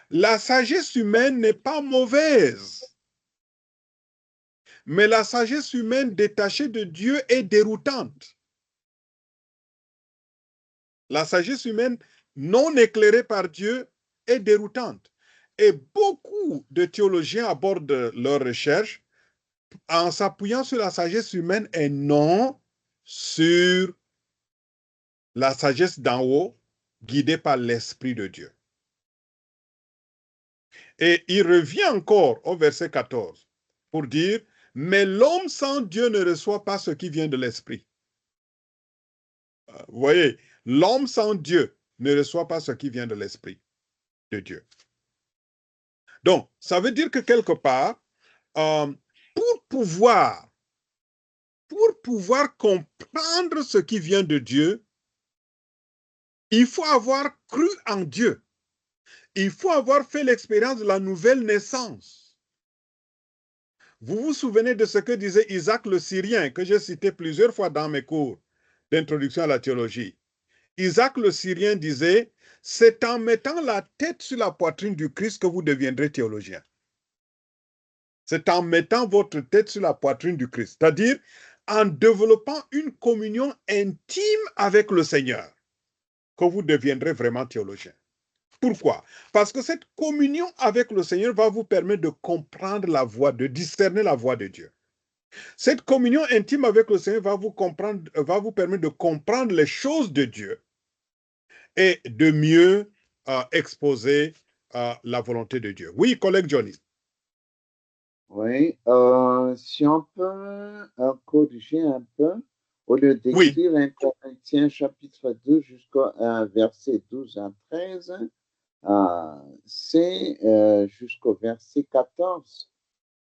La sagesse humaine n'est pas mauvaise. Mais la sagesse humaine détachée de Dieu est déroutante. La sagesse humaine non éclairée par Dieu est déroutante. Et beaucoup de théologiens abordent leurs recherches en s'appuyant sur la sagesse humaine et non sur la sagesse d'en haut, guidée par l'Esprit de Dieu. Et il revient encore au verset 14 pour dire, « Mais l'homme sans Dieu ne reçoit pas ce qui vient de l'Esprit. » Vous voyez, l'homme sans Dieu ne reçoit pas ce qui vient de l'Esprit de Dieu. Donc, ça veut dire que quelque part, pour pouvoir comprendre ce qui vient de Dieu, il faut avoir cru en Dieu. Il faut avoir fait l'expérience de la nouvelle naissance. Vous vous souvenez de ce que disait Isaac le Syrien, que j'ai cité plusieurs fois dans mes cours d'introduction à la théologie. Isaac le Syrien disait, « C'est en mettant la tête sur la poitrine du Christ que vous deviendrez théologien. » C'est en mettant votre tête sur la poitrine du Christ, c'est-à-dire en développant une communion intime avec le Seigneur, que vous deviendrez vraiment théologien. Pourquoi? Parce que cette communion avec le Seigneur va vous permettre de comprendre la voix, de discerner la voix de Dieu. Cette communion intime avec le Seigneur va vous permettre de comprendre les choses de Dieu et de mieux exposer la volonté de Dieu. Oui, collègue Johnny. Oui, si on peut corriger un peu, au lieu d'écrire 1 Corinthiens chapitre 2 jusqu'au verset 12 à 13, c'est jusqu'au verset 14.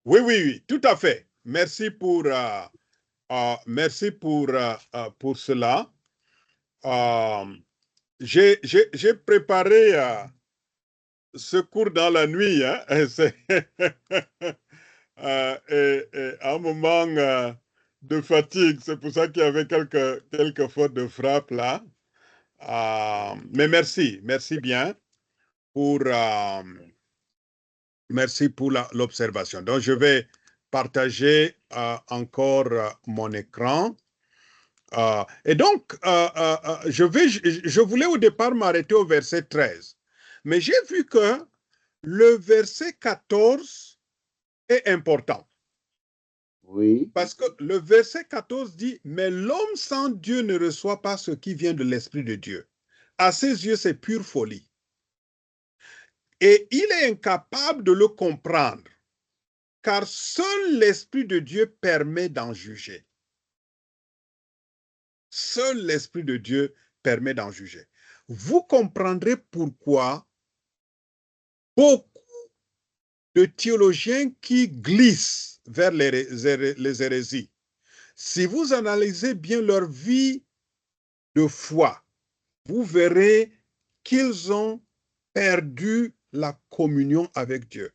Oui, oui, oui, tout à fait. Merci pour cela. J'ai préparé ce cours dans la nuit. Hein, et à un moment de fatigue, c'est pour ça qu'il y avait quelques fautes de frappe là. Mais merci bien pour, merci pour l'observation. Donc, je vais partager encore mon écran. Et donc, je voulais au départ m'arrêter au verset 13. Mais j'ai vu que le verset 14 est important. Oui. Parce que le verset 14 dit, « Mais l'homme sans Dieu ne reçoit pas ce qui vient de l'Esprit de Dieu. À ses yeux, c'est pure folie. Et il est incapable de le comprendre, car seul l'Esprit de Dieu permet d'en juger. » Seul l'Esprit de Dieu permet d'en juger. Vous comprendrez pourquoi beaucoup de théologiens qui glissent vers les hérésies, si vous analysez bien leur vie de foi, vous verrez qu'ils ont perdu la communion avec Dieu.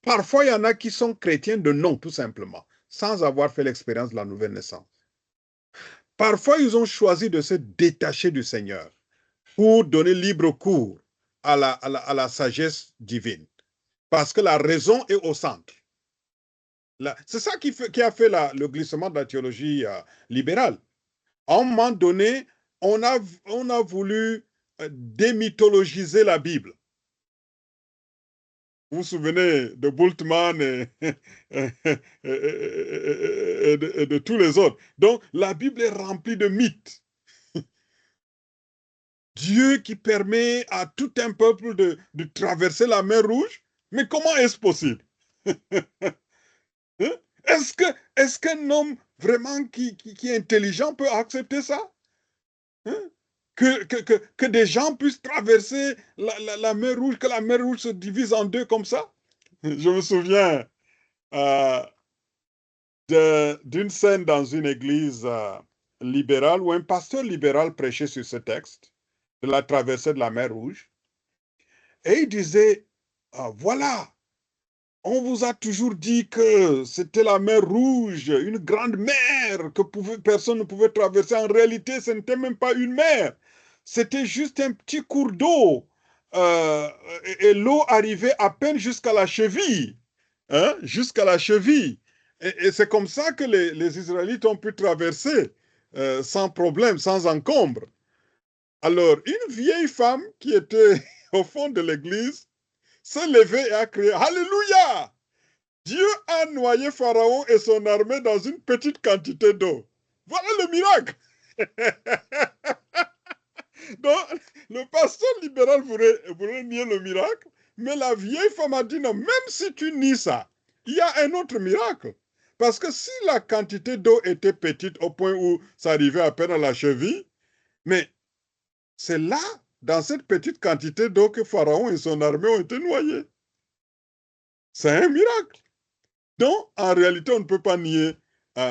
Parfois, il y en a qui sont chrétiens de nom, tout simplement, sans avoir fait l'expérience de la nouvelle naissance. Parfois, ils ont choisi de se détacher du Seigneur pour donner libre cours à la sagesse divine. Parce que la raison est au centre. C'est ça qui a fait le glissement de la théologie libérale. À un moment donné, on a voulu démythologiser la Bible. Vous vous souvenez de Bultmann et de tous les autres. Donc, la Bible est remplie de mythes. Dieu qui permet à tout un peuple de traverser la mer Rouge, mais comment est-ce possible? Hein? Est-ce qu'un homme vraiment qui est intelligent peut accepter ça? Hein? Que des gens puissent traverser la mer Rouge, que la mer Rouge se divise en deux comme ça? Je me souviens euh, d'une scène dans une église libérale où un pasteur libéral prêchait sur ce texte de la traversée de la mer Rouge. Et il disait, ah, voilà, on vous a toujours dit que c'était la mer Rouge, une grande mer que personne ne pouvait traverser. En réalité, ce n'était même pas une mer. C'était juste un petit cours d'eau. Euh, et l'eau arrivait à peine jusqu'à la cheville. Hein, jusqu'à la cheville. Et c'est comme ça que les Israélites ont pu traverser sans problème, sans encombre. Alors, une vieille femme qui était au fond de l'église s'est levée et a crié Alléluia! Dieu a noyé Pharaon et son armée dans une petite quantité d'eau. Voilà le miracle. Donc, le pasteur libéral voulait nier le miracle, mais la vieille femme a dit non, même si tu nies ça, il y a un autre miracle. Parce que si la quantité d'eau était petite au point où ça arrivait à peine à la cheville, mais c'est là, dans cette petite quantité d'eau, que Pharaon et son armée ont été noyés. C'est un miracle. Donc, en réalité, on ne peut pas nier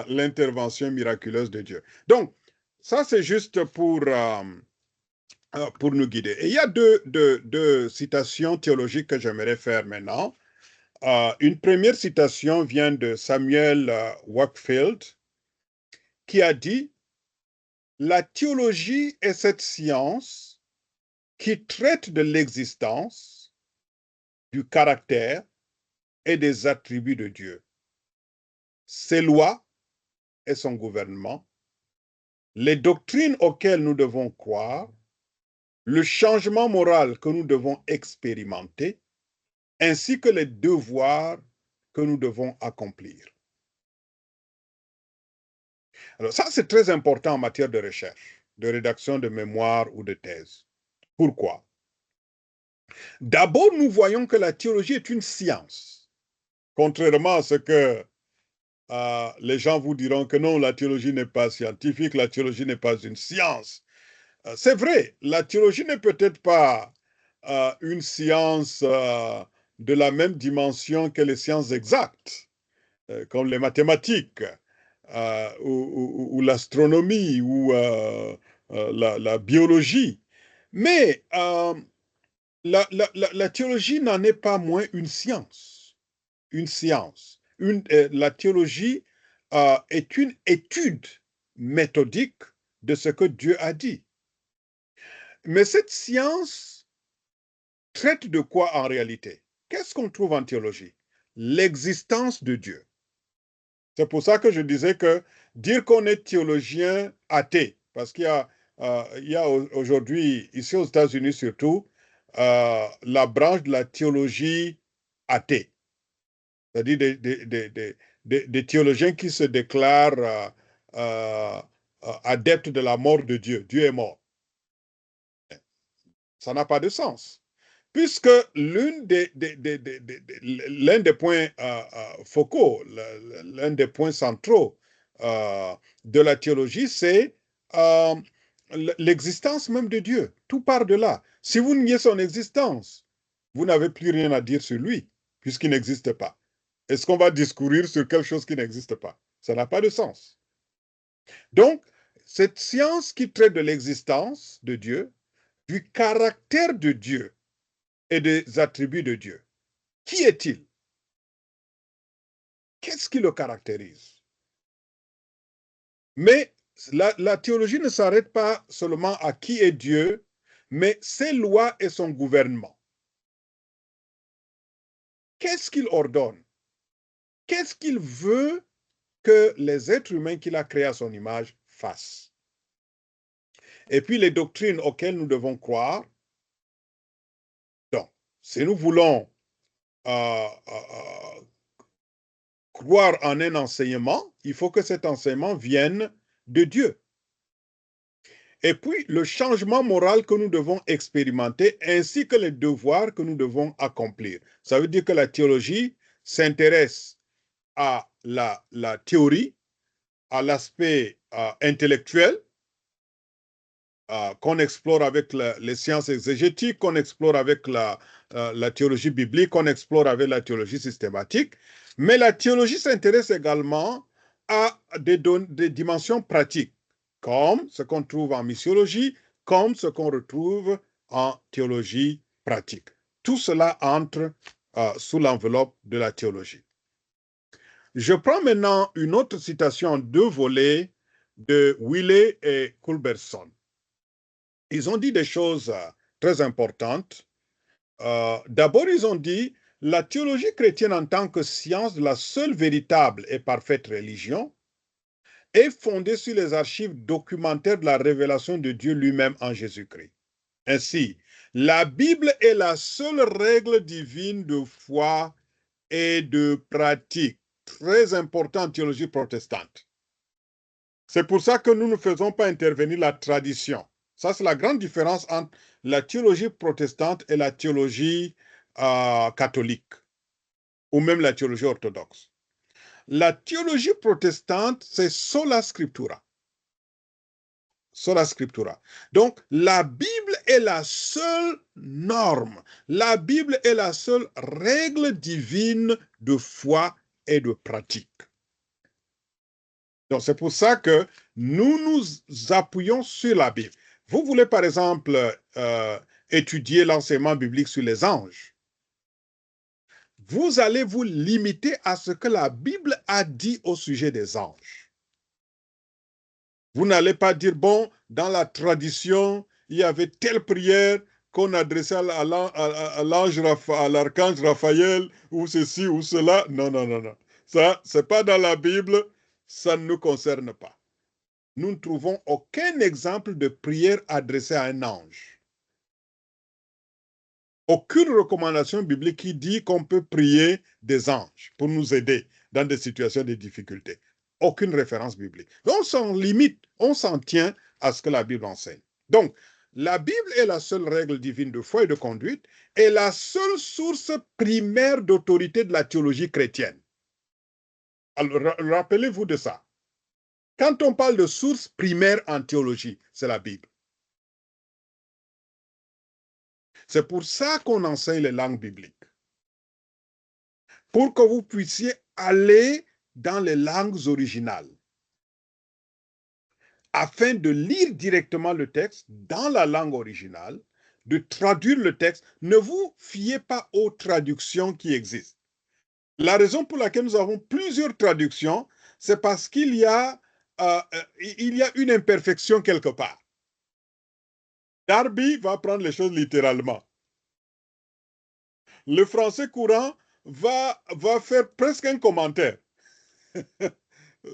l'intervention miraculeuse de Dieu. Donc, ça, c'est juste pour nous guider. Et il y a deux citations théologiques que j'aimerais faire maintenant. Une première citation vient de Samuel Wakefield, qui a dit, la théologie est cette science qui traite de l'existence, du caractère et des attributs de Dieu, ses lois et son gouvernement, les doctrines auxquelles nous devons croire, le changement moral que nous devons expérimenter, ainsi que les devoirs que nous devons accomplir. Alors ça, c'est très important en matière de recherche, de rédaction de mémoire ou de thèse. Pourquoi? D'abord, nous voyons que la théologie est une science, contrairement à ce que les gens vous diront que non, la théologie n'est pas scientifique, la théologie n'est pas une science. C'est vrai, la théologie n'est peut-être pas une science de la même dimension que les sciences exactes, comme les mathématiques ou l'astronomie ou la biologie. Mais la théologie n'en est pas moins une science. Une science. La théologie est une étude méthodique de ce que Dieu a dit. Mais cette science traite de quoi en réalité? Qu'est-ce qu'on trouve en théologie? L'existence de Dieu. C'est pour ça que je disais que dire qu'on est théologien athée, parce il y a aujourd'hui, ici aux États-Unis surtout, la branche de la théologie athée, c'est-à-dire des théologiens qui se déclarent adeptes de la mort de Dieu. Dieu est mort. Ça n'a pas de sens. Puisque l'un des points focaux, l'un des points centraux de la théologie, c'est l'existence même de Dieu. Tout part de là. Si vous niez son existence, vous n'avez plus rien à dire sur lui, puisqu'il n'existe pas. Est-ce qu'on va discourir sur quelque chose qui n'existe pas? Ça n'a pas de sens. Donc, cette science qui traite de l'existence de Dieu, du caractère de Dieu, et des attributs de Dieu. Qui est-il? Qu'est-ce qui le caractérise? Mais la théologie ne s'arrête pas seulement à qui est Dieu, mais ses lois et son gouvernement. Qu'est-ce qu'il ordonne? Qu'est-ce qu'il veut que les êtres humains qu'il a créés à son image fassent? Et puis les doctrines auxquelles nous devons croire. Donc, si nous voulons croire en un enseignement, il faut que cet enseignement vienne de Dieu. Et puis le changement moral que nous devons expérimenter, ainsi que les devoirs que nous devons accomplir. Ça veut dire que la théologie s'intéresse à la théorie, à l'aspect intellectuel, qu'on explore avec les sciences exégétiques, qu'on explore avec la théologie biblique, qu'on explore avec la théologie systématique. Mais la théologie s'intéresse également à des dimensions pratiques, comme ce qu'on trouve en missiologie, comme ce qu'on retrouve en théologie pratique. Tout cela entre sous l'enveloppe de la théologie. Je prends maintenant une autre citation en 2 volets de Wiley et Culberson. Ils ont dit des choses très importantes. D'abord, ils ont dit la théologie chrétienne en tant que science de la seule véritable et parfaite religion est fondée sur les archives documentaires de la révélation de Dieu lui-même en Jésus-Christ. Ainsi, la Bible est la seule règle divine de foi et de pratique. Très important en théologie protestante. C'est pour ça que nous ne faisons pas intervenir la tradition. Ça, c'est la grande différence entre la théologie protestante et la théologie catholique, ou même la théologie orthodoxe. La théologie protestante, c'est sola scriptura. Sola scriptura. Donc, la Bible est la seule norme. La Bible est la seule règle divine de foi et de pratique. Donc, c'est pour ça que nous nous appuyons sur la Bible. Vous voulez, par exemple, étudier l'enseignement biblique sur les anges. Vous allez vous limiter à ce que la Bible a dit au sujet des anges. Vous n'allez pas dire, bon, dans la tradition, il y avait telle prière qu'on adressait à l'ange, à l'archange Raphaël, ou ceci, ou cela. Non, non, non, non. Ça, c'est pas dans la Bible, ça ne nous concerne pas. Nous ne trouvons aucun exemple de prière adressée à un ange. Aucune recommandation biblique qui dit qu'on peut prier des anges pour nous aider dans des situations de difficulté. Aucune référence biblique. Donc, on s'en limite, on s'en tient à ce que la Bible enseigne. Donc, la Bible est la seule règle divine de foi et de conduite et la seule source primaire d'autorité de la théologie chrétienne. Alors, rappelez-vous de ça. Quand on parle de source primaire en théologie, c'est la Bible. C'est pour ça qu'on enseigne les langues bibliques. Pour que vous puissiez aller dans les langues originales, afin de lire directement le texte dans la langue originale, de traduire le texte. Ne vous fiez pas aux traductions qui existent. La raison pour laquelle nous avons plusieurs traductions, c'est parce qu'il y a une imperfection quelque part. Darby va prendre les choses littéralement. Le français courant va faire presque un commentaire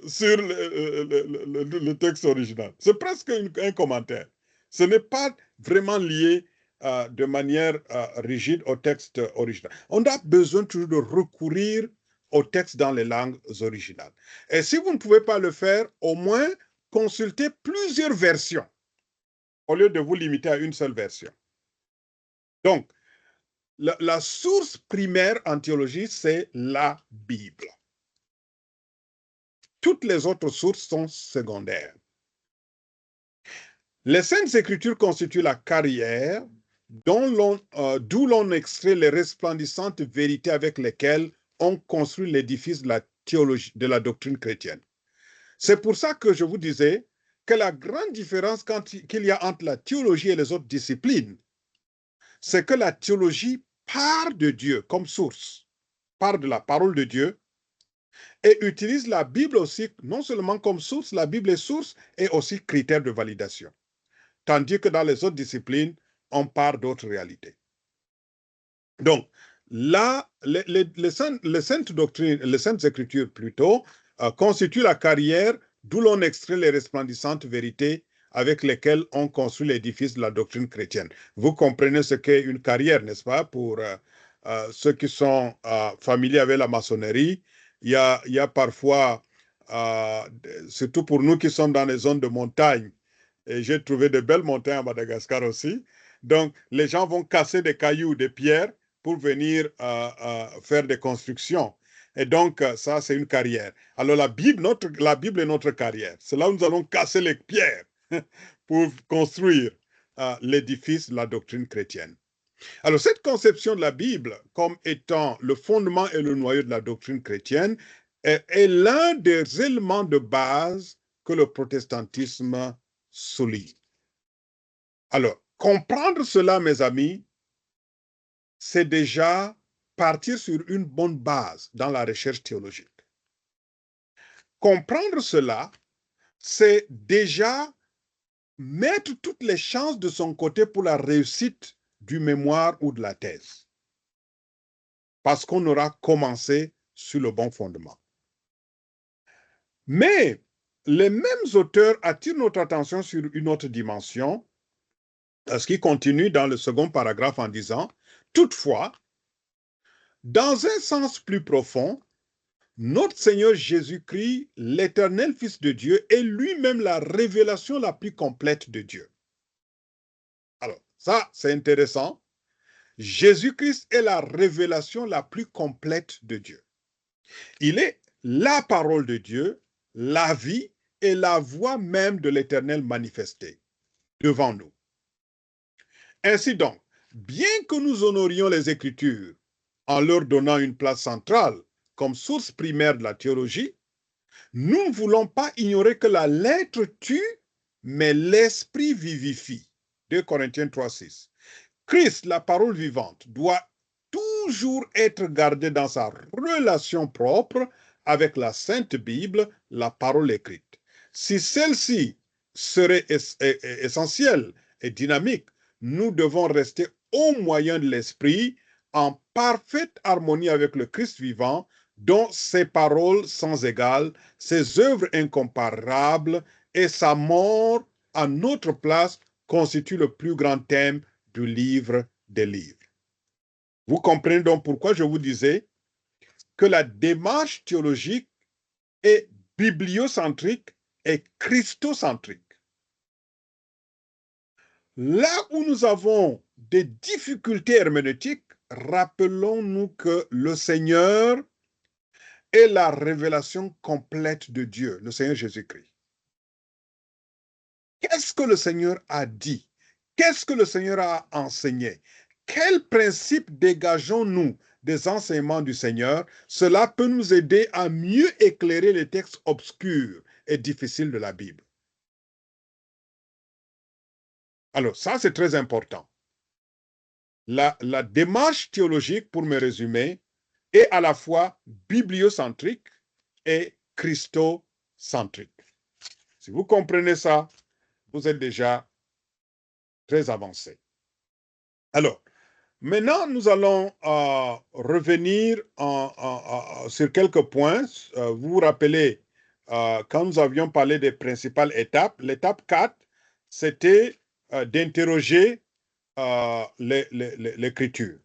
sur le texte original. C'est presque un commentaire. Ce n'est pas vraiment lié de manière rigide au texte original. On a besoin toujours de recourir au texte dans les langues originales. Et si vous ne pouvez pas le faire, au moins consultez plusieurs versions au lieu de vous limiter à une seule version. Donc, la source primaire en théologie, c'est la Bible. Toutes les autres sources sont secondaires. Les Saintes Écritures constituent la carrière d'où l'on extrait les resplendissantes vérités avec lesquelles on construit l'édifice de la théologie, de la doctrine chrétienne. C'est pour ça que je vous disais que la grande différence qu'il y a entre la théologie et les autres disciplines, c'est que la théologie part de Dieu comme source, part de la parole de Dieu, et utilise la Bible aussi, non seulement comme source, la Bible est source et aussi critère de validation. Tandis que dans les autres disciplines, on part d'autres réalités. Donc, là, les saintes doctrines, les saintes écritures plutôt, constituent la carrière d'où l'on extrait les resplendissantes vérités avec lesquelles on construit l'édifice de la doctrine chrétienne. Vous comprenez ce qu'est une carrière, n'est-ce pas? Pour ceux qui sont familiers avec la maçonnerie, il y a parfois, surtout pour nous qui sommes dans les zones de montagne, et j'ai trouvé de belles montagnes à Madagascar aussi. Donc, les gens vont casser des cailloux, des pierres pour venir faire des constructions. Et donc, ça, c'est une carrière. Alors, la Bible est notre carrière. C'est là où nous allons casser les pierres pour construire l'édifice de la doctrine chrétienne. Alors, cette conception de la Bible comme étant le fondement et le noyau de la doctrine chrétienne est l'un des éléments de base que le protestantisme souligne. Alors, comprendre cela, mes amis, c'est déjà partir sur une bonne base dans la recherche théologique. Comprendre cela, c'est déjà mettre toutes les chances de son côté pour la réussite du mémoire ou de la thèse. Parce qu'on aura commencé sur le bon fondement. Mais les mêmes auteurs attirent notre attention sur une autre dimension, ce qui continue dans le second paragraphe en disant « Toutefois, dans un sens plus profond, notre Seigneur Jésus-Christ, l'éternel Fils de Dieu, est lui-même la révélation la plus complète de Dieu. » Alors, ça, c'est intéressant. Jésus-Christ est la révélation la plus complète de Dieu. Il est la parole de Dieu, la vie et la voix même de l'Éternel manifestée devant nous. Ainsi donc, bien que nous honorions les Écritures en leur donnant une place centrale comme source primaire de la théologie, nous ne voulons pas ignorer que la lettre tue, mais l'esprit vivifie. 2 Corinthiens 3,6. Christ, la parole vivante, doit toujours être gardé dans sa relation propre avec la Sainte Bible, la parole écrite. Si celle-ci serait essentielle et dynamique, nous devons rester au moyen de l'Esprit, en parfaite harmonie avec le Christ vivant, dont ses paroles sans égale, ses œuvres incomparables et sa mort à notre place constituent le plus grand thème du livre des livres. Vous comprenez donc pourquoi je vous disais que la démarche théologique est bibliocentrique et christocentrique. Là où nous avons des difficultés herméneutiques, rappelons-nous que le Seigneur est la révélation complète de Dieu, le Seigneur Jésus-Christ. Qu'est-ce que le Seigneur a dit? Qu'est-ce que le Seigneur a enseigné? Quels principes dégageons-nous des enseignements du Seigneur? Cela peut nous aider à mieux éclairer les textes obscurs et difficiles de la Bible. Alors, ça, c'est très important. La démarche théologique, pour me résumer, est à la fois bibliocentrique et christocentrique. Si vous comprenez ça, vous êtes déjà très avancé. Alors, maintenant, nous allons revenir sur quelques points. Vous vous rappelez, quand nous avions parlé des principales étapes, l'étape 4, c'était d'interroger l'écriture.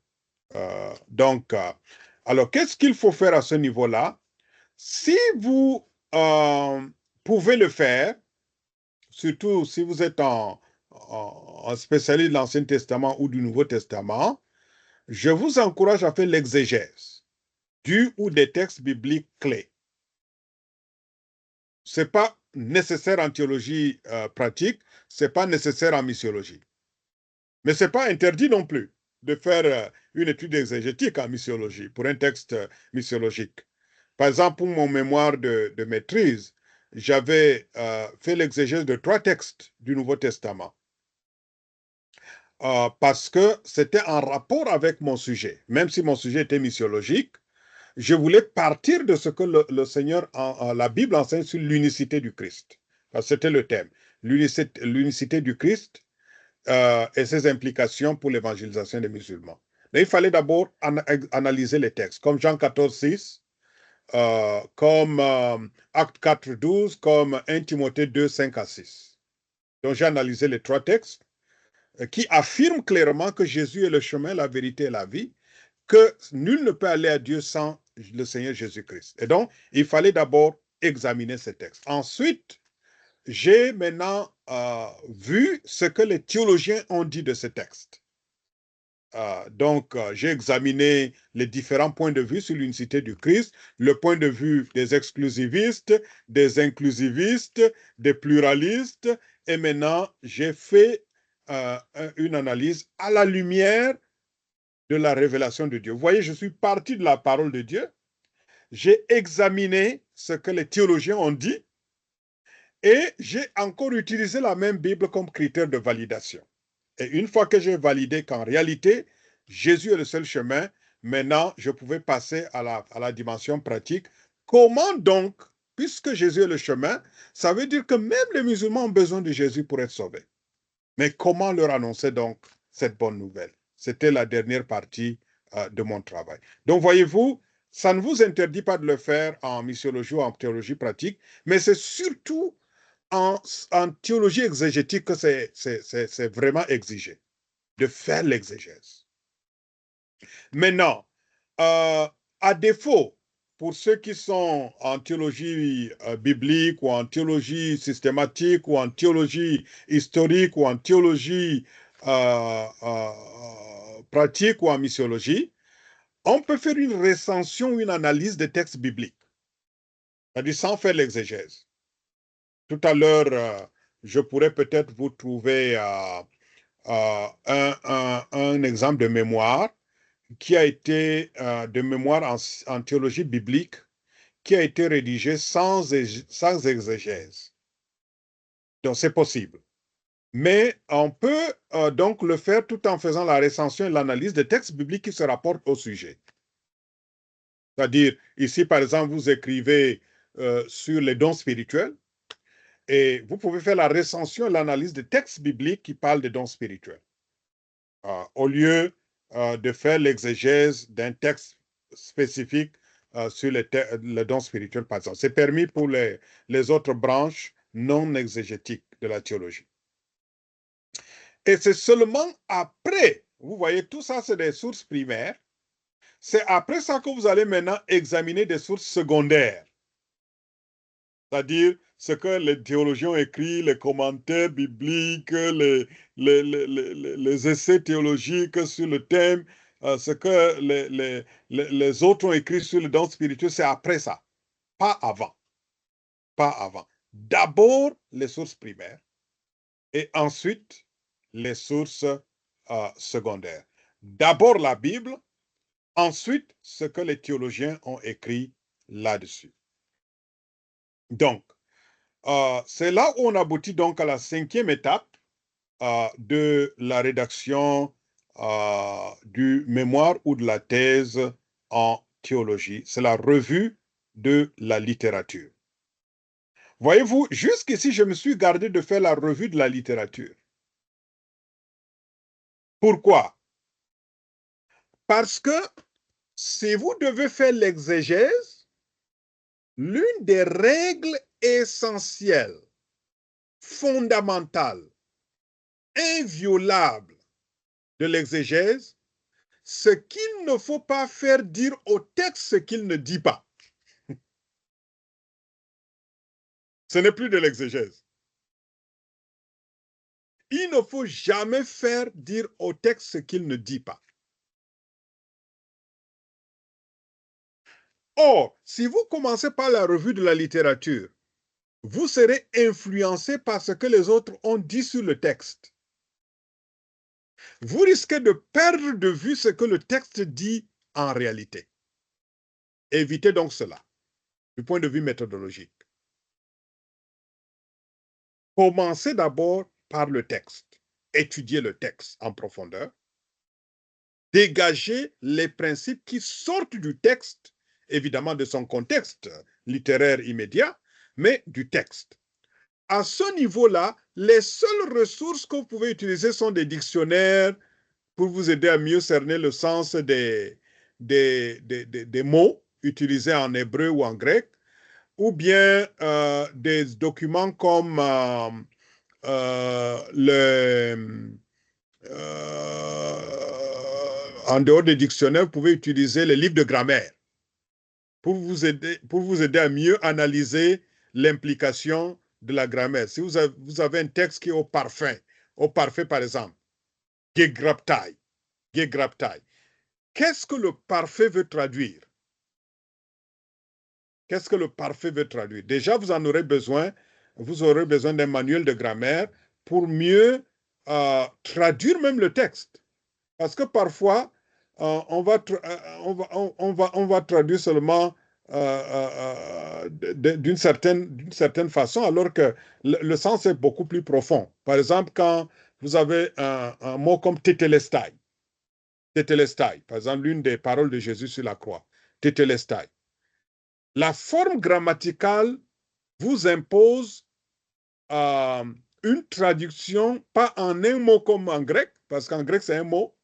Alors, qu'est-ce qu'il faut faire à ce niveau-là? Si vous pouvez le faire, surtout si vous êtes en spécialiste de l'Ancien Testament ou du Nouveau Testament, je vous encourage à faire l'exégèse du ou des textes bibliques clés. Ce n'est pas nécessaire en théologie pratique, ce n'est pas nécessaire en missiologie. Mais ce n'est pas interdit non plus de faire une étude exégétique en missiologie, pour un texte missiologique. Par exemple, pour mon mémoire de maîtrise, j'avais fait l'exégèse de 3 textes du Nouveau Testament. Parce que c'était en rapport avec mon sujet. Même si mon sujet était missiologique, je voulais partir de ce que le Seigneur, la Bible enseigne sur l'unicité du Christ. C'était le thème. L'unicité du Christ et ses implications pour l'évangélisation des musulmans. Mais il fallait d'abord analyser les textes, comme Jean 14, 6, comme Acte 4, 12, comme 1 Timothée 2, 5 à 6. Donc j'ai analysé les 3 textes qui affirment clairement que Jésus est le chemin, la vérité et la vie, que nul ne peut aller à Dieu sans le Seigneur Jésus-Christ. Et donc, il fallait d'abord examiner ces textes. Ensuite, j'ai maintenant vu ce que les théologiens ont dit de ces textes. J'ai examiné les différents points de vue sur l'unicité du Christ, le point de vue des exclusivistes, des inclusivistes, des pluralistes et maintenant, j'ai fait une analyse à la lumière de la révélation de Dieu. Vous voyez, je suis parti de la parole de Dieu, j'ai examiné ce que les théologiens ont dit et j'ai encore utilisé la même Bible comme critère de validation. Et une fois que j'ai validé qu'en réalité, Jésus est le seul chemin, maintenant, je pouvais passer à la dimension pratique. Comment donc, puisque Jésus est le chemin, ça veut dire que même les musulmans ont besoin de Jésus pour être sauvés. Mais comment leur annoncer donc cette bonne nouvelle? C'était la dernière partie de mon travail. Donc, voyez-vous, ça ne vous interdit pas de le faire en missiologie ou en théologie pratique, mais c'est surtout en théologie exégétique que c'est vraiment exigé de faire l'exégèse. Maintenant, à défaut, pour ceux qui sont en théologie biblique ou en théologie systématique ou en théologie historique ou en théologie pratique ou en missiologie, on peut faire une recension ou une analyse des textes bibliques, c'est-à-dire sans faire l'exégèse. Tout à l'heure, je pourrais peut-être vous trouver un exemple de mémoire qui a été de mémoire en théologie biblique, qui a été rédigé sans exégèse. Donc, c'est possible. Mais on peut donc le faire tout en faisant la recension et l'analyse des textes bibliques qui se rapportent au sujet. C'est-à-dire, ici, par exemple, vous écrivez sur les dons spirituels et vous pouvez faire la recension et l'analyse des textes bibliques qui parlent des dons spirituels. Au lieu de faire l'exégèse d'un texte spécifique sur les dons spirituels, par exemple. C'est permis pour les autres branches non exégétiques de la théologie. Et c'est seulement après, vous voyez, tout ça, c'est des sources primaires. C'est après ça que vous allez maintenant examiner des sources secondaires. C'est-à-dire ce que les théologiens ont écrit, les commentaires bibliques, les essais théologiques sur le thème, ce que les autres ont écrit sur le don spirituel, c'est après ça, pas avant. Pas avant. D'abord les sources primaires et ensuite les sources secondaires. D'abord la Bible, ensuite ce que les théologiens ont écrit là-dessus. Donc, c'est là où on aboutit donc à la 5e étape de la rédaction du mémoire ou de la thèse en théologie. C'est la revue de la littérature. Voyez-vous, jusqu'ici, je me suis gardé de faire la revue de la littérature. Pourquoi? Parce que si vous devez faire l'exégèse, l'une des règles essentielles, fondamentales, inviolables de l'exégèse, c'est qu'il ne faut pas faire dire au texte ce qu'il ne dit pas. Ce n'est plus de l'exégèse. Il ne faut jamais faire dire au texte ce qu'il ne dit pas. Or, si vous commencez par la revue de la littérature, vous serez influencé par ce que les autres ont dit sur le texte. Vous risquez de perdre de vue ce que le texte dit en réalité. Évitez donc cela, du point de vue méthodologique. Commencez d'abord par le texte. Étudiez le texte en profondeur. Dégagez les principes qui sortent du texte, évidemment de son contexte littéraire immédiat, mais du texte. À ce niveau-là, les seules ressources que vous pouvez utiliser sont des dictionnaires pour vous aider à mieux cerner le sens des mots utilisés en hébreu ou en grec, ou bien des documents comme en dehors des dictionnaires, vous pouvez utiliser les livres de grammaire pour vous aider à mieux analyser l'implication de la grammaire. Si vous avez un texte qui est au parfait par exemple, gegraptai. Qu'est-ce que le parfait veut traduire? Qu'est-ce que le parfait veut traduire? Déjà, vous en aurez besoin vous aurez besoin d'un manuel de grammaire pour mieux traduire même le texte. Parce que parfois, on va traduire seulement d'une certaine façon, alors que le sens est beaucoup plus profond. Par exemple, quand vous avez un mot comme tétélestai, par exemple, l'une des paroles de Jésus sur la croix, tétélestai. La forme grammaticale vous impose une traduction, pas en un mot comme en grec, parce qu'en grec c'est un mot,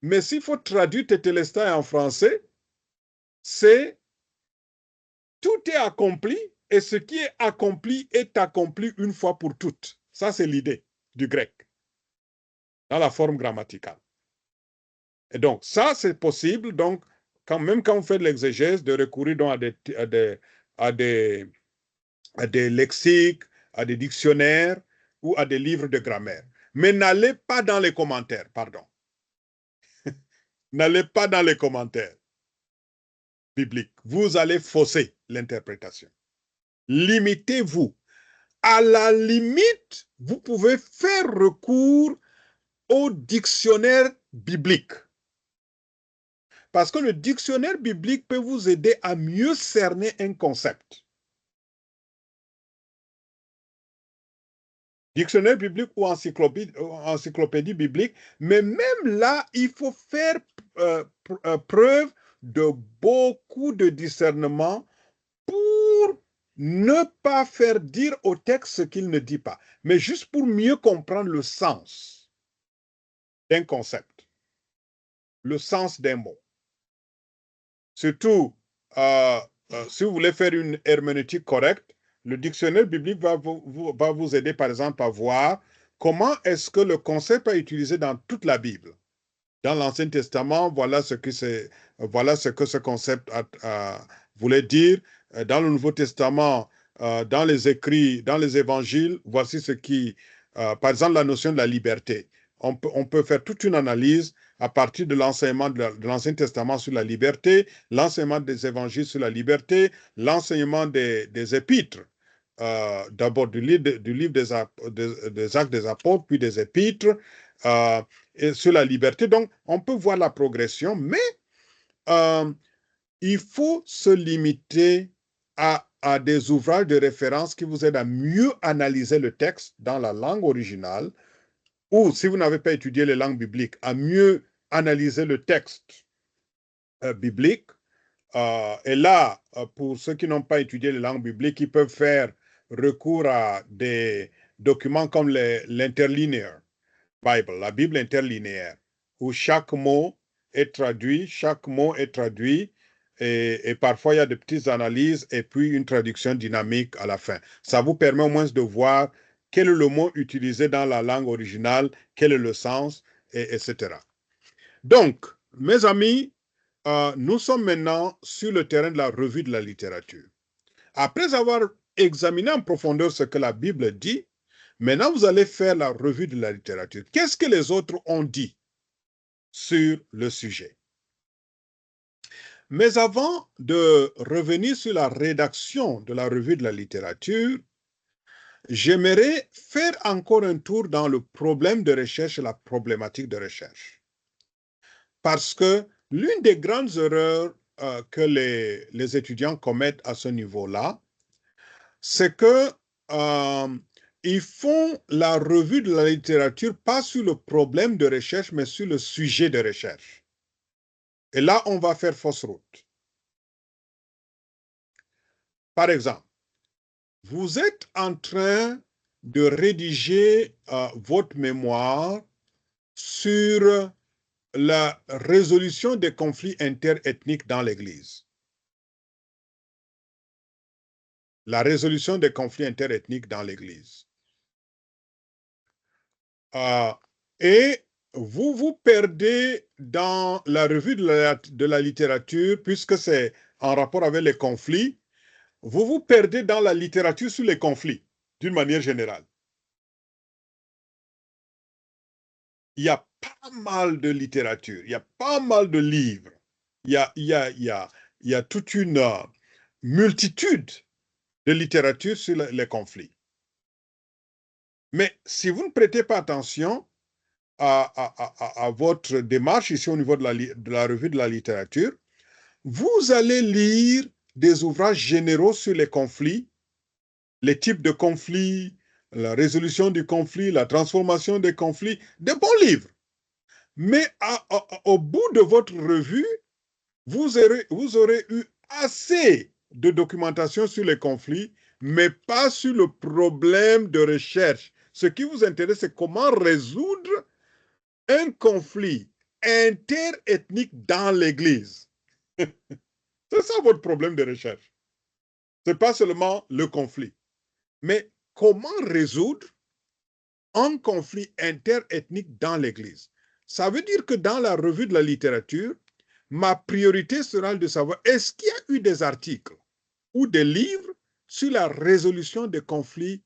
mais s'il faut traduire tétélestai en français, c'est tout est accompli et ce qui est accompli une fois pour toutes. Ça, c'est l'idée du grec, dans la forme grammaticale. Et donc, ça, c'est possible, donc, même quand on fait de l'exégèse, de recourir donc à des lexiques, à des dictionnaires ou à des livres de grammaire. Mais n'allez pas dans les commentaires, pardon. N'allez pas dans les commentaires bibliques. Vous allez fausser l'interprétation. Limitez-vous. À la limite, vous pouvez faire recours au dictionnaire biblique. Parce que le dictionnaire biblique peut vous aider à mieux cerner un concept. Dictionnaire biblique ou encyclopédie biblique, mais même là, il faut faire preuve de beaucoup de discernement pour ne pas faire dire au texte ce qu'il ne dit pas, mais juste pour mieux comprendre le sens d'un concept, le sens d'un mot. Surtout, si vous voulez faire une herméneutique correcte, le dictionnaire biblique va vous aider, par exemple, à voir comment est-ce que le concept est utilisé dans toute la Bible. Dans l'Ancien Testament, voilà ce que ce concept voulait dire. Dans le Nouveau Testament, dans les écrits, dans les évangiles, voici ce qui, par exemple, la notion de la liberté. On peut faire toute une analyse à partir de l'enseignement de l'Ancien Testament sur la liberté, l'enseignement des évangiles sur la liberté, l'enseignement des épîtres, d'abord du livre des Actes des Apôtres, puis des épîtres, et sur la liberté. Donc, on peut voir la progression, mais il faut se limiter à des ouvrages de référence qui vous aident à mieux analyser le texte dans la langue originale, ou si vous n'avez pas étudié les langues bibliques, à mieux analyser le texte biblique. Et là, pour ceux qui n'ont pas étudié les langues bibliques, ils peuvent faire recours à des documents comme l'interlinear Bible, la Bible interlinéaire, où chaque mot est traduit, et parfois il y a de petites analyses et puis une traduction dynamique à la fin. Ça vous permet au moins de voir quel est le mot utilisé dans la langue originale, quel est le sens, etc. Donc, mes amis, nous sommes maintenant sur le terrain de la revue de la littérature. Après avoir examiné en profondeur ce que la Bible dit, maintenant vous allez faire la revue de la littérature. Qu'est-ce que les autres ont dit sur le sujet? Mais avant de revenir sur la rédaction de la revue de la littérature, j'aimerais faire encore un tour dans le problème de recherche et la problématique de recherche. Parce que l'une des grandes erreurs que les étudiants commettent à ce niveau-là, c'est que ils font la revue de la littérature pas sur le problème de recherche, mais sur le sujet de recherche. Et là, on va faire fausse route. Par exemple, vous êtes en train de rédiger votre mémoire sur la résolution des conflits interethniques dans l'Église. La résolution des conflits interethniques dans l'Église. Et vous vous perdez dans la revue de la littérature, puisque c'est en rapport avec les conflits, vous vous perdez dans la littérature sur les conflits, d'une manière générale. Il y a pas mal de littérature, il y a pas mal de livres, il y a toute une multitude de littérature sur les conflits. Mais si vous ne prêtez pas attention à votre démarche ici au niveau de la revue de la littérature, vous allez lire des ouvrages généraux sur les conflits, les types de conflits, la résolution du conflit, la transformation des conflits, de bons livres. Mais au bout de votre revue, vous aurez eu assez de documentation sur les conflits, mais pas sur le problème de recherche. Ce qui vous intéresse, c'est comment résoudre un conflit interethnique dans l'Église. C'est ça votre problème de recherche. Ce n'est pas seulement le conflit, mais comment résoudre un conflit interethnique dans l'Église. Ça veut dire que dans la revue de la littérature, ma priorité sera de savoir est-ce qu'il y a eu des articles ou des livres sur la résolution des conflits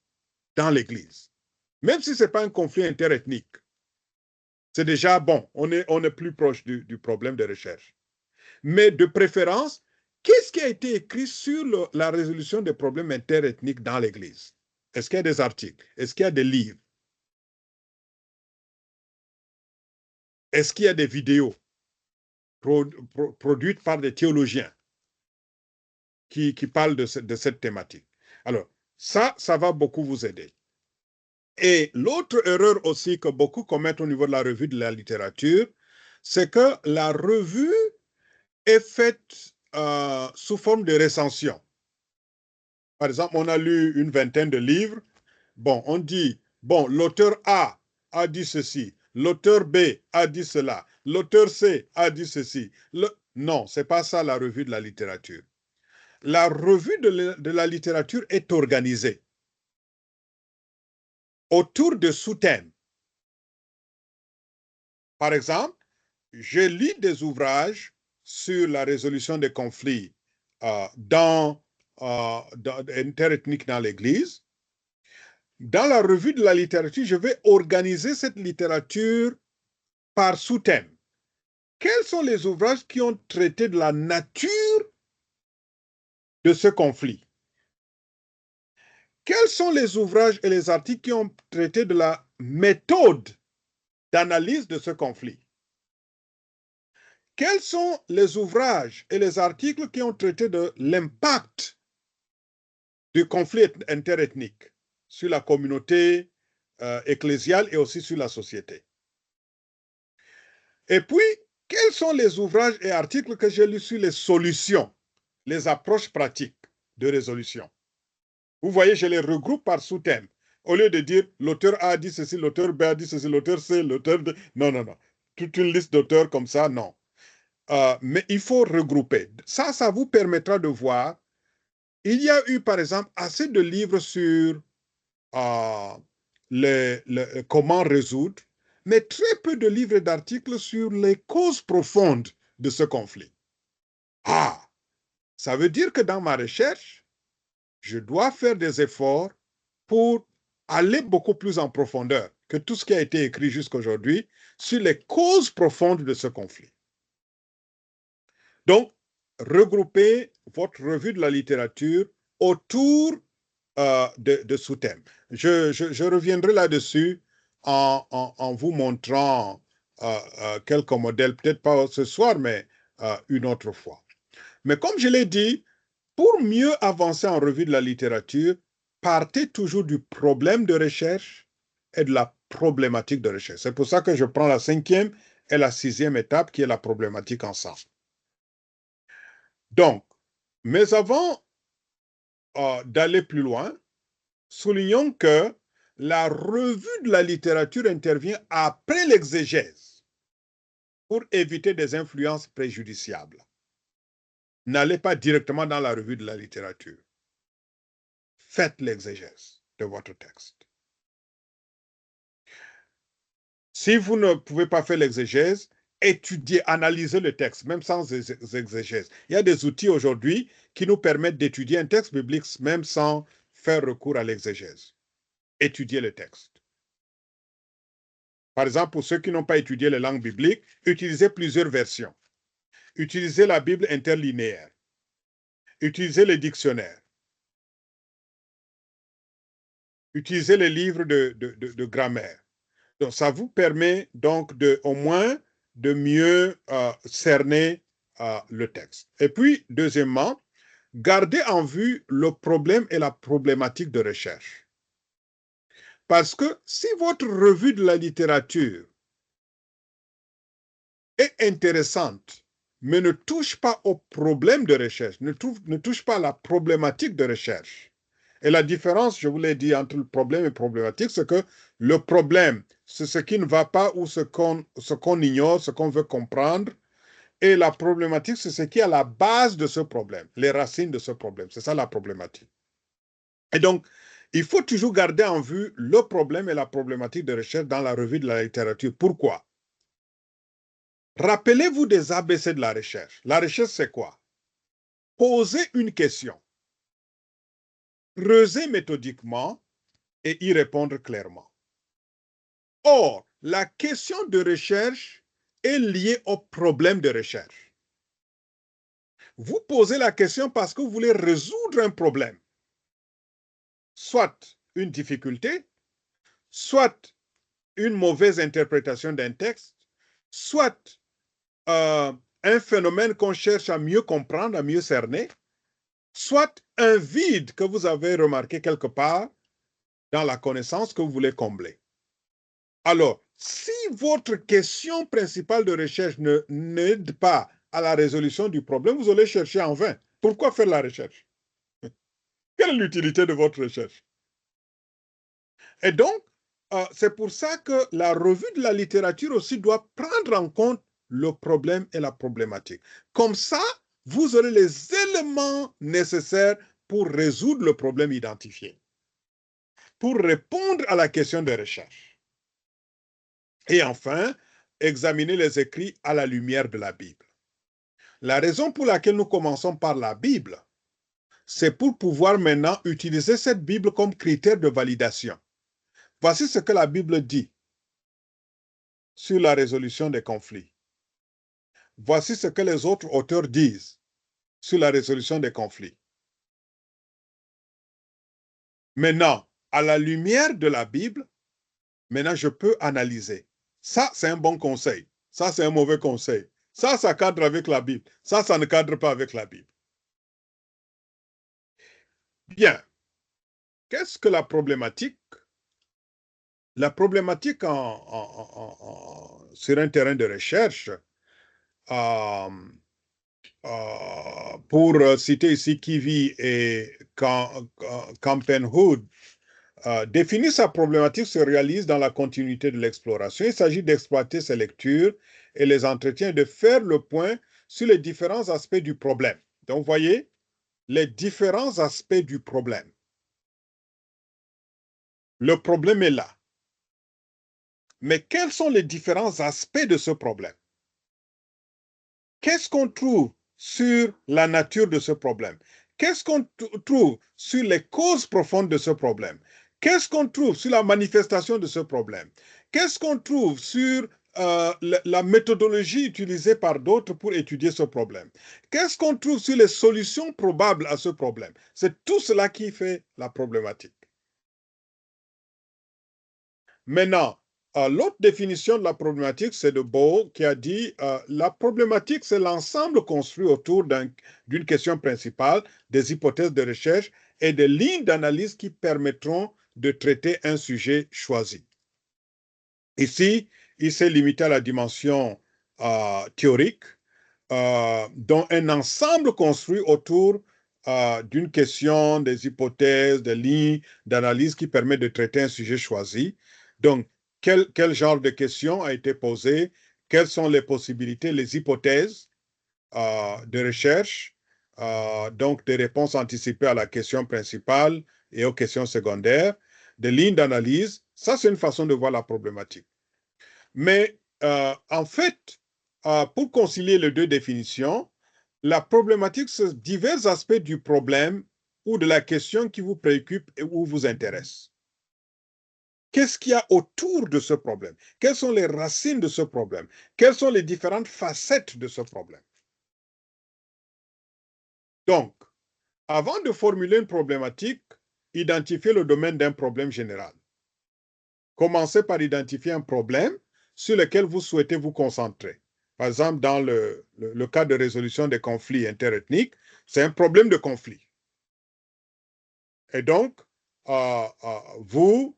dans l'Église. Même si ce n'est pas un conflit interethnique. C'est déjà bon, on est plus proche du problème de recherche. Mais de préférence, qu'est-ce qui a été écrit sur la résolution des problèmes interethniques dans l'Église? Est-ce qu'il y a des articles? Est-ce qu'il y a des livres? Est-ce qu'il y a des vidéos produites par des théologiens qui parlent de cette thématique? Alors, ça va beaucoup vous aider. Et l'autre erreur aussi que beaucoup commettent au niveau de la revue de la littérature, c'est que la revue est faite sous forme de recension. Par exemple, on a lu une vingtaine de livres. Bon, on dit, bon, l'auteur A a dit ceci, l'auteur B a dit cela, l'auteur C a dit ceci. Non, ce n'est pas ça la revue de la littérature. La revue de la littérature est organisée autour de sous-thèmes. Par exemple, je lis des ouvrages sur la résolution des conflits interethniques dans l'Église. Dans la revue de la littérature, je vais organiser cette littérature par sous-thème. Quels sont les ouvrages qui ont traité de la nature de ce conflit? Quels sont les ouvrages et les articles qui ont traité de la méthode d'analyse de ce conflit? Quels sont les ouvrages et les articles qui ont traité de l'impact du conflit interethnique sur la communauté ecclésiale et aussi sur la société? Et puis, quels sont les ouvrages et articles que j'ai lus sur les solutions, les approches pratiques de résolution? Vous voyez, je les regroupe par sous-thème. Au lieu de dire l'auteur A a dit ceci, l'auteur B a dit ceci, l'auteur C, l'auteur D. Non, non, non. Toute une liste d'auteurs comme ça, non. Mais il faut regrouper. Ça vous permettra de voir. Il y a eu, par exemple, assez de livres sur comment résoudre, mais très peu de livres et d'articles sur les causes profondes de ce conflit. Ah, ça veut dire que dans ma recherche, je dois faire des efforts pour aller beaucoup plus en profondeur que tout ce qui a été écrit jusqu'à aujourd'hui sur les causes profondes de ce conflit. Donc, regroupez votre revue de la littérature autour de sous-thèmes. Je reviendrai là-dessus en vous montrant quelques modèles, peut-être pas ce soir, mais une autre fois. Mais comme je l'ai dit, pour mieux avancer en revue de la littérature, partez toujours du problème de recherche et de la problématique de recherche. C'est pour ça que je prends la 5e et la 6e étape, qui est la problématique ensemble. Donc, mais avant d'aller plus loin, soulignons que la revue de la littérature intervient après l'exégèse pour éviter des influences préjudiciables. N'allez pas directement dans la revue de la littérature. Faites l'exégèse de votre texte. Si vous ne pouvez pas faire l'exégèse, étudiez, analysez le texte, même sans exégèse. Il y a des outils aujourd'hui qui nous permettent d'étudier un texte biblique même sans faire recours à l'exégèse. Étudiez le texte. Par exemple, pour ceux qui n'ont pas étudié les langues bibliques, utilisez plusieurs versions. Utilisez la Bible interlinéaire. Utilisez les dictionnaires. Utilisez les livres de grammaire. Donc, ça vous permet donc au moins de mieux cerner le texte. Et puis, deuxièmement, gardez en vue le problème et la problématique de recherche. Parce que si votre revue de la littérature est intéressante, mais ne touche pas au problème de recherche, ne touche pas à la problématique de recherche. Et la différence, je vous l'ai dit, entre le problème et problématique, c'est que le problème, c'est ce qui ne va pas ou ce qu'on ignore, ce qu'on veut comprendre. Et la problématique, c'est ce qui est à la base de ce problème, les racines de ce problème. C'est ça la problématique. Et donc, il faut toujours garder en vue le problème et la problématique de recherche dans la revue de la littérature. Pourquoi? Rappelez-vous des ABC de la recherche. La recherche, c'est quoi? Poser une question, creuser méthodiquement et y répondre clairement. Or, la question de recherche est liée au problème de recherche. Vous posez la question parce que vous voulez résoudre un problème, soit une difficulté, soit une mauvaise interprétation d'un texte, soit un phénomène qu'on cherche à mieux comprendre, à mieux cerner, soit un vide que vous avez remarqué quelque part dans la connaissance que vous voulez combler. Alors, si votre question principale de recherche n'aide pas à la résolution du problème, vous allez chercher en vain. Pourquoi faire la recherche? Quelle est l'utilité de votre recherche? Et donc, c'est pour ça que la revue de la littérature aussi doit prendre en compte le problème et la problématique. Comme ça, vous aurez les éléments nécessaires pour résoudre le problème identifié, pour répondre à la question de recherche. Et enfin, examiner les écrits à la lumière de la Bible. La raison pour laquelle nous commençons par la Bible, c'est pour pouvoir maintenant utiliser cette Bible comme critère de validation. Voici ce que la Bible dit sur la résolution des conflits. Voici ce que les autres auteurs disent sur la résolution des conflits. Maintenant, à la lumière de la Bible, maintenant je peux analyser. Ça, c'est un bon conseil. Ça, c'est un mauvais conseil. Ça cadre avec la Bible. Ça ne cadre pas avec la Bible. Bien. Qu'est-ce que la problématique? La problématique sur un terrain de recherche, pour citer ici Kivy et Campenhood, définir sa problématique se réalise dans la continuité de l'exploration. Il s'agit d'exploiter ses lectures et les entretiens et de faire le point sur les différents aspects du problème. Donc, vous voyez, les différents aspects du problème. Le problème est là. Mais quels sont les différents aspects de ce problème? Qu'est-ce qu'on trouve sur la nature de ce problème? Qu'est-ce qu'on trouve sur les causes profondes de ce problème? Qu'est-ce qu'on trouve sur la manifestation de ce problème? Qu'est-ce qu'on trouve sur la méthodologie utilisée par d'autres pour étudier ce problème? Qu'est-ce qu'on trouve sur les solutions probables à ce problème? C'est tout cela qui fait la problématique. Maintenant, l'autre définition de la problématique, c'est de Bow qui a dit la problématique, c'est l'ensemble construit autour d'une question principale, des hypothèses de recherche et des lignes d'analyse qui permettront de traiter un sujet choisi. Ici, il s'est limité à la dimension théorique, dont un ensemble construit autour d'une question, des hypothèses, des lignes d'analyse qui permettent de traiter un sujet choisi. Donc, quel genre de question a été posé? Quelles sont les possibilités, les hypothèses de recherche, donc des réponses anticipées à la question principale et aux questions secondaires, des lignes d'analyse? Ça, c'est une façon de voir la problématique. Mais en fait, pour concilier les deux définitions, la problématique, c'est divers aspects du problème ou de la question qui vous préoccupe et ou vous intéresse. Qu'est-ce qu'il y a autour de ce problème? Quelles sont les racines de ce problème? Quelles sont les différentes facettes de ce problème? Donc, avant de formuler une problématique, identifier le domaine d'un problème général. Commencez par identifier un problème sur lequel vous souhaitez vous concentrer. Par exemple, dans le cas de résolution des conflits interethniques, c'est un problème de conflit. Et donc, vous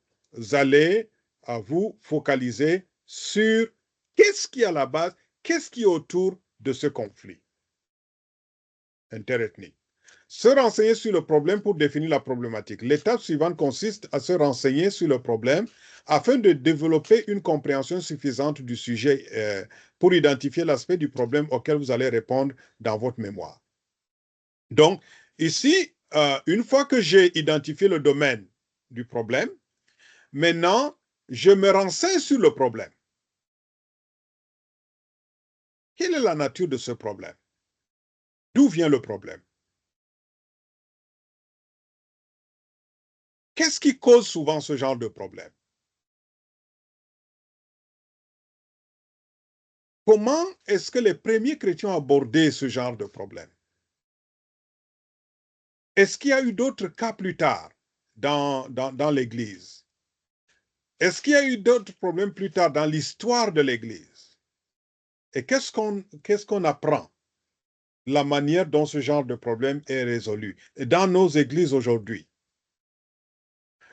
allez vous focaliser sur qu'est-ce qui est à la base, qu'est-ce qui est autour de ce conflit interethnique. Se renseigner sur le problème pour définir la problématique. L'étape suivante consiste à se renseigner sur le problème afin de développer une compréhension suffisante du sujet pour identifier l'aspect du problème auquel vous allez répondre dans votre mémoire. Donc, ici, une fois que j'ai identifié le domaine du problème, maintenant, je me renseigne sur le problème. Quelle est la nature de ce problème? D'où vient le problème? Qu'est-ce qui cause souvent ce genre de problème? Comment est-ce que les premiers chrétiens ont abordé ce genre de problème? Est-ce qu'il y a eu d'autres cas plus tard dans l'Église? Est-ce qu'il y a eu d'autres problèmes plus tard dans l'histoire de l'Église? Et qu'est-ce qu'on apprend? La manière dont ce genre de problème est résolu dans nos églises aujourd'hui.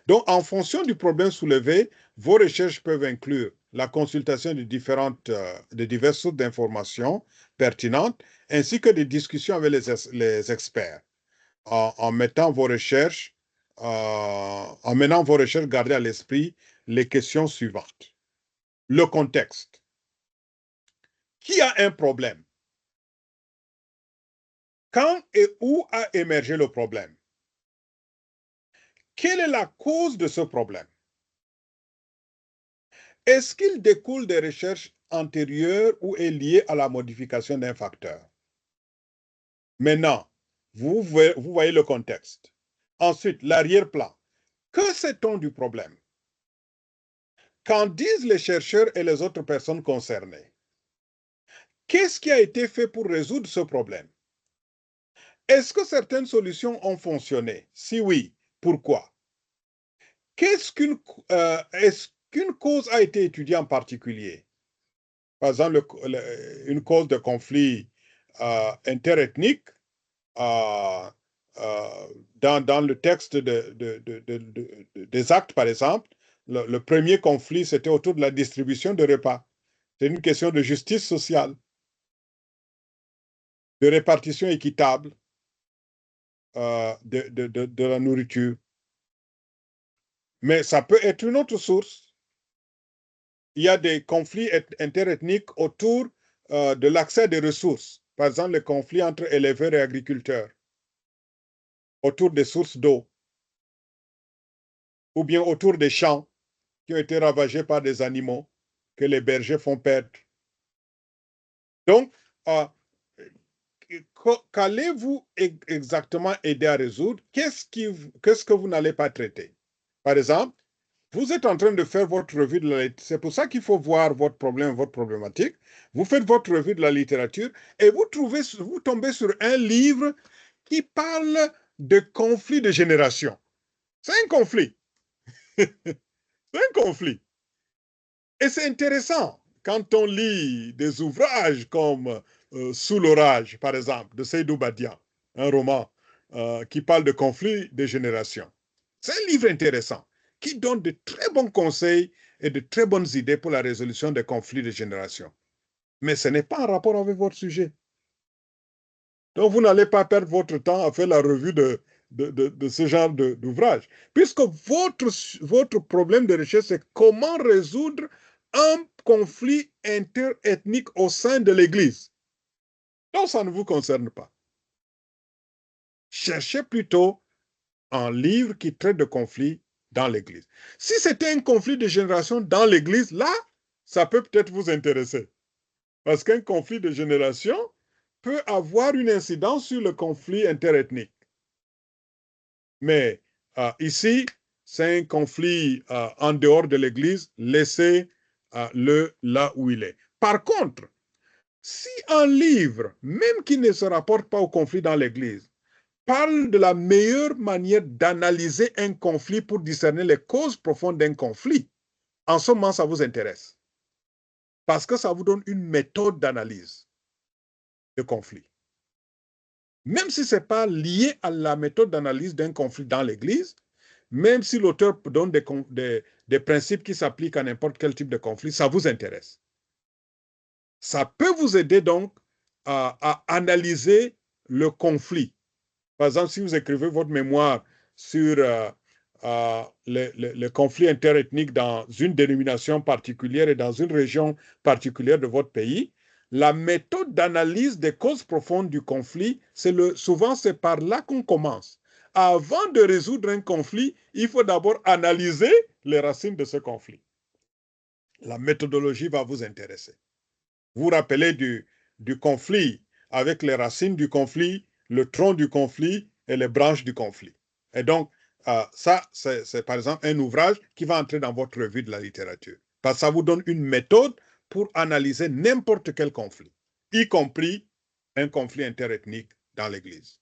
Donc, en fonction du problème soulevé, vos recherches peuvent inclure la consultation de diverses sources d'informations pertinentes, ainsi que des discussions avec les experts, en menant vos recherches, gardez à l'esprit les questions suivantes. Le contexte. Qui a un problème? Quand et où a émergé le problème? Quelle est la cause de ce problème? Est-ce qu'il découle des recherches antérieures ou est lié à la modification d'un facteur? Maintenant, vous voyez le contexte. Ensuite, l'arrière-plan. Que sait-on du problème? Qu'en disent les chercheurs et les autres personnes concernées? Qu'est-ce qui a été fait pour résoudre ce problème? Est-ce que certaines solutions ont fonctionné? Si oui, pourquoi? Est-ce qu'une cause a été étudiée en particulier? Par exemple, une cause de conflit interethnique dans le texte des actes, par exemple, le premier conflit, c'était autour de la distribution de repas. C'est une question de justice sociale, de répartition équitable de la nourriture. Mais ça peut être une autre source. Il y a des conflits interethniques autour de l'accès des ressources. Par exemple, les conflits entre éleveurs et agriculteurs, autour des sources d'eau, ou bien autour des champs qui ont été ravagés par des animaux que les bergers font perdre. Donc, qu'allez-vous exactement aider à résoudre? Qu'est-ce que vous n'allez pas traiter? Par exemple, vous êtes en train de faire votre revue de la littérature. C'est pour ça qu'il faut voir votre problème, votre problématique. Vous faites votre revue de la littérature et vous tombez sur un livre qui parle de conflit de génération. C'est un conflit. C'est un conflit. Et c'est intéressant quand on lit des ouvrages comme Sous l'orage, par exemple, de Seydou Badia, un roman qui parle de conflits de génération. C'est un livre intéressant qui donne de très bons conseils et de très bonnes idées pour la résolution des conflits de génération. Mais ce n'est pas en rapport avec votre sujet. Donc, vous n'allez pas perdre votre temps à faire la revue de ce genre d'ouvrage, puisque votre problème de recherche, c'est comment résoudre un conflit interethnique au sein de l'Église. Donc, ça ne vous concerne pas. Cherchez plutôt un livre qui traite de conflits dans l'Église. Si c'était un conflit de génération dans l'Église, là, ça peut peut-être vous intéresser. Parce qu'un conflit de génération peut avoir une incidence sur le conflit interethnique. Mais ici, c'est un conflit en dehors de l'Église, laissez-le là où il est. Par contre, si un livre, même qui ne se rapporte pas au conflit dans l'Église, parle de la meilleure manière d'analyser un conflit pour discerner les causes profondes d'un conflit. En ce moment, ça vous intéresse. Parce que ça vous donne une méthode d'analyse de conflit. Même si ce n'est pas lié à la méthode d'analyse d'un conflit dans l'Église, même si l'auteur donne des principes qui s'appliquent à n'importe quel type de conflit, ça vous intéresse. Ça peut vous aider donc à analyser le conflit. Par exemple, si vous écrivez votre mémoire sur les conflits interethniques dans une dénomination particulière et dans une région particulière de votre pays, la méthode d'analyse des causes profondes du conflit, souvent c'est par là qu'on commence. Avant de résoudre un conflit, il faut d'abord analyser les racines de ce conflit. La méthodologie va vous intéresser. Vous vous rappelez du conflit avec les racines du conflit, le tronc du conflit et les branches du conflit. Et donc, ça, c'est par exemple un ouvrage qui va entrer dans votre revue de la littérature. Parce que ça vous donne une méthode pour analyser n'importe quel conflit, y compris un conflit interethnique dans l'Église.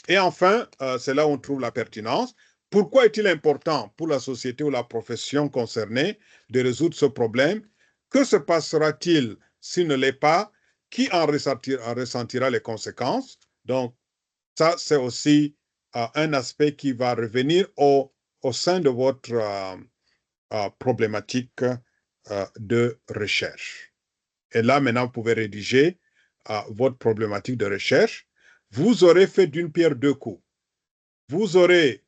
Et enfin, c'est là où on trouve la pertinence. Pourquoi est-il important pour la société ou la profession concernée de résoudre ce problème? Que se passera-t-il s'il ne l'est pas? Qui en ressentira les conséquences? Donc, ça, c'est aussi un aspect qui va revenir au sein de votre problématique de recherche. Et là, maintenant, vous pouvez rédiger votre problématique de recherche. Vous aurez fait d'une pierre deux coups. Vous aurez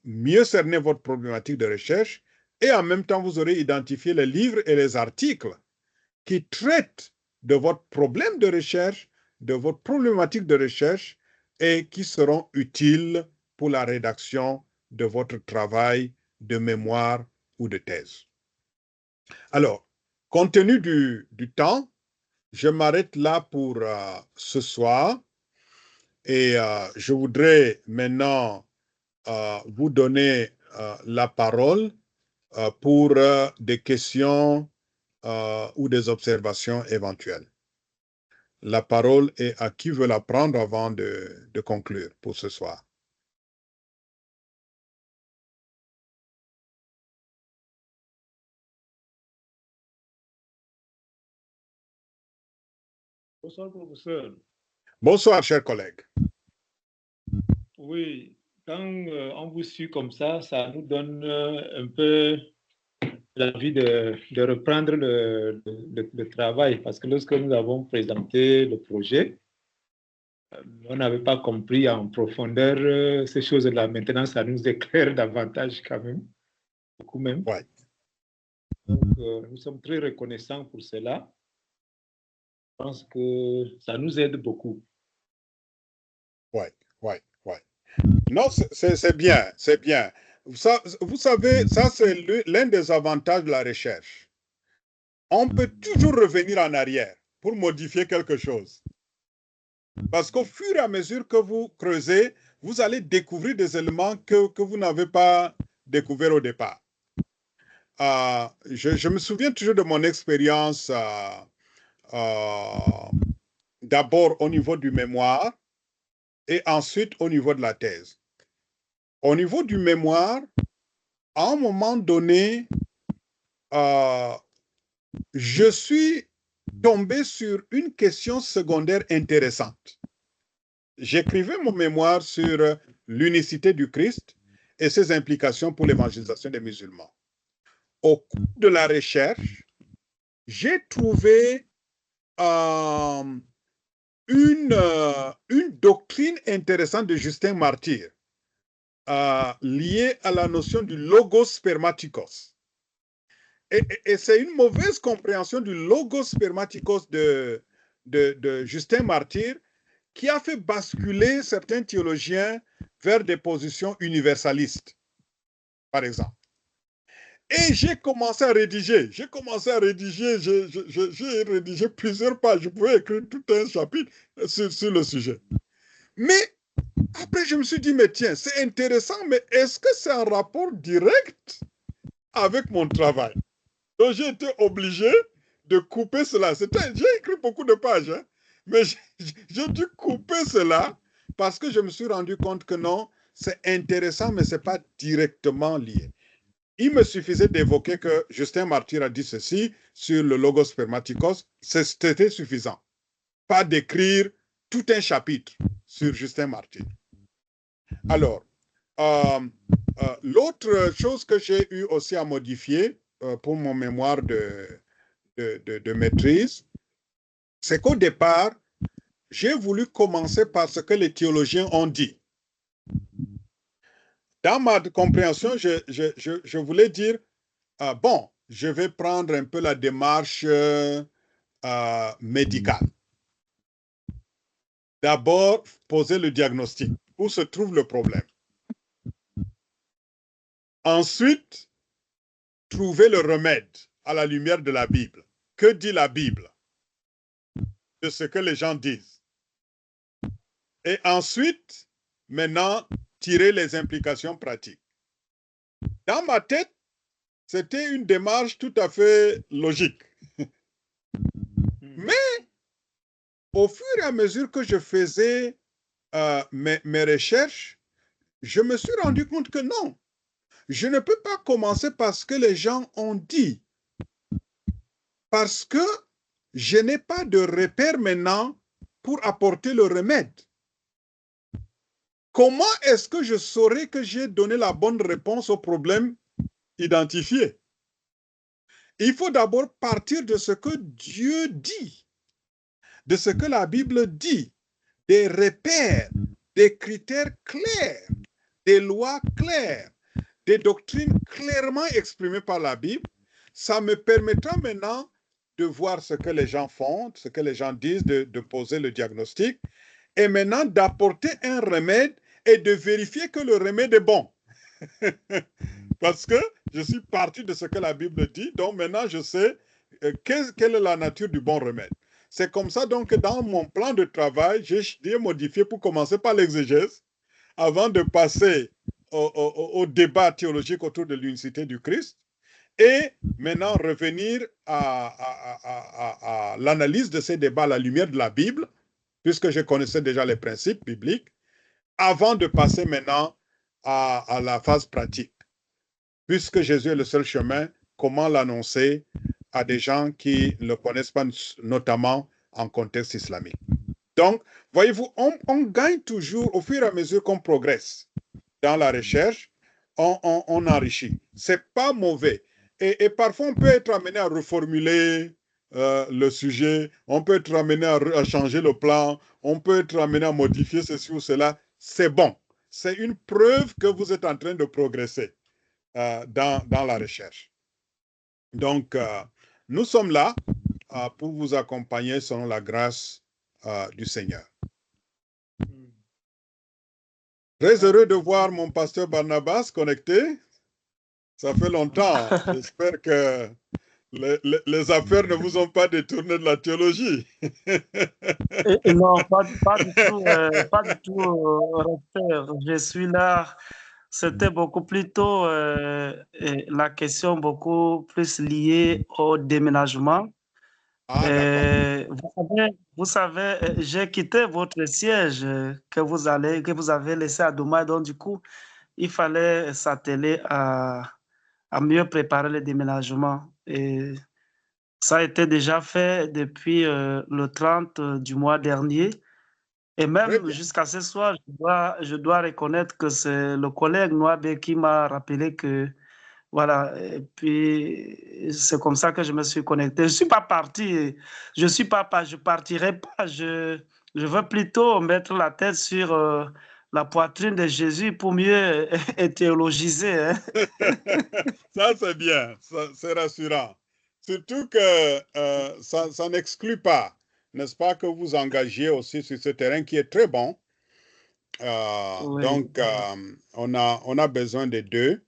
mieux cerné votre problématique de recherche et en même temps, vous aurez identifié les livres et les articles qui traitent de votre problème de recherche, de votre problématique de recherche et qui seront utiles pour la rédaction de votre travail de mémoire ou de thèse. Alors, compte tenu du temps, je m'arrête là pour ce soir et je voudrais maintenant vous donner la parole pour des questions ou des observations éventuelles. La parole est à qui veut la prendre avant de conclure pour ce soir. Bonsoir, professeur. Bonsoir, chers collègues. Oui, quand on vous suit comme ça nous donne un peu l'envie de reprendre le travail, parce que lorsque nous avons présenté le projet, on n'avait pas compris en profondeur ces choses-là. Maintenant, ça nous éclaire davantage quand même, beaucoup même. Ouais. Donc, nous sommes très reconnaissants pour cela. Je pense que ça nous aide beaucoup. Oui. Non, c'est bien, c'est bien. Ça, vous savez, ça c'est l'un des avantages de la recherche. On peut toujours revenir en arrière pour modifier quelque chose. Parce qu'au fur et à mesure que vous creusez, vous allez découvrir des éléments que vous n'avez pas découverts au départ. Je me souviens toujours de mon expérience d'abord au niveau du mémoire et ensuite au niveau de la thèse. Au niveau du mémoire, à un moment donné, je suis tombé sur une question secondaire intéressante. J'écrivais mon mémoire sur l'unicité du Christ et ses implications pour l'évangélisation des musulmans. Au cours de la recherche, j'ai trouvé une doctrine intéressante de Justin Martyr liée à la notion du logos spermatikos. Et c'est une mauvaise compréhension du logos spermatikos de Justin Martyr qui a fait basculer certains théologiens vers des positions universalistes, par exemple. Et j'ai commencé à rédiger. J'ai rédigé plusieurs pages. Je pouvais écrire tout un chapitre sur le sujet. Mais après, je me suis dit, mais tiens, c'est intéressant, mais est-ce que c'est un rapport direct avec mon travail? Donc, j'ai été obligé de couper cela. J'ai écrit beaucoup de pages, hein, mais j'ai dû couper cela parce que je me suis rendu compte que non, c'est intéressant, mais ce n'est pas directement lié. Il me suffisait d'évoquer que Justin Martyr a dit ceci sur le logos spermaticos, c'était suffisant. Pas d'écrire tout un chapitre sur Justin Martyr. Alors, l'autre chose que j'ai eu aussi à modifier pour mon mémoire de maîtrise, c'est qu'au départ, j'ai voulu commencer par ce que les théologiens ont dit. Dans ma compréhension, je voulais dire, bon, je vais prendre un peu la démarche médicale. D'abord, poser le diagnostic. Où se trouve le problème? Ensuite, trouver le remède à la lumière de la Bible. Que dit la Bible de ce que les gens disent? Et ensuite, maintenant, tirer les implications pratiques. Dans ma tête, c'était une démarche tout à fait logique. Mais au fur et à mesure que je faisais mes recherches, je me suis rendu compte que non, je ne peux pas commencer par ce que les gens ont dit. Parce que je n'ai pas de repère maintenant pour apporter le remède. Comment est-ce que je saurais que j'ai donné la bonne réponse au problème identifié? Il faut d'abord partir de ce que Dieu dit, de ce que la Bible dit, des repères, des critères clairs, des lois claires, des doctrines clairement exprimées par la Bible. Ça me permettra maintenant de voir ce que les gens font, ce que les gens disent, de poser le diagnostic, et maintenant d'apporter un remède et de vérifier que le remède est bon. Parce que je suis parti de ce que la Bible dit, donc maintenant je sais quelle est la nature du bon remède. C'est comme ça donc que dans mon plan de travail, j'ai modifié pour commencer par l'exégèse, avant de passer au débat théologique autour de l'unicité du Christ, et maintenant revenir à l'analyse de ces débats à la lumière de la Bible, puisque je connaissais déjà les principes bibliques, avant de passer maintenant à la phase pratique. Puisque Jésus est le seul chemin, comment l'annoncer à des gens qui ne le connaissent pas, notamment en contexte islamique. Donc, voyez-vous, on gagne toujours au fur et à mesure qu'on progresse dans la recherche, on enrichit. C'est pas mauvais. Et parfois, on peut être amené à reformuler le sujet, on peut être amené à changer le plan, on peut être amené à modifier ceci ou cela. C'est bon. C'est une preuve que vous êtes en train de progresser dans la recherche. Donc, nous sommes là pour vous accompagner selon la grâce du Seigneur. Très heureux de voir mon pasteur Barnabas connecté. Ça fait longtemps. J'espère que les affaires ne vous ont pas détourné de la théologie. Non, pas du tout, recteur. Je suis là. C'était beaucoup plus tôt la question beaucoup plus liée au déménagement. Vous savez, j'ai quitté votre siège que vous avez laissé à Douala, donc du coup, il fallait s'atteler à mieux préparer le déménagement. Et ça a été déjà fait depuis le 30 du mois dernier. Et même jusqu'à ce soir, je dois reconnaître que c'est le collègue Noabe qui m'a rappelé que, voilà, et puis c'est comme ça que je me suis connecté. Je ne suis pas parti, je partirai pas, je veux plutôt mettre la tête sur la poitrine de Jésus pour mieux théologiser. Hein. Ça, c'est bien, c'est rassurant. Surtout que ça n'exclut pas, n'est-ce pas, que vous engagiez aussi sur ce terrain qui est très bon. Oui. Donc, on a besoin des deux.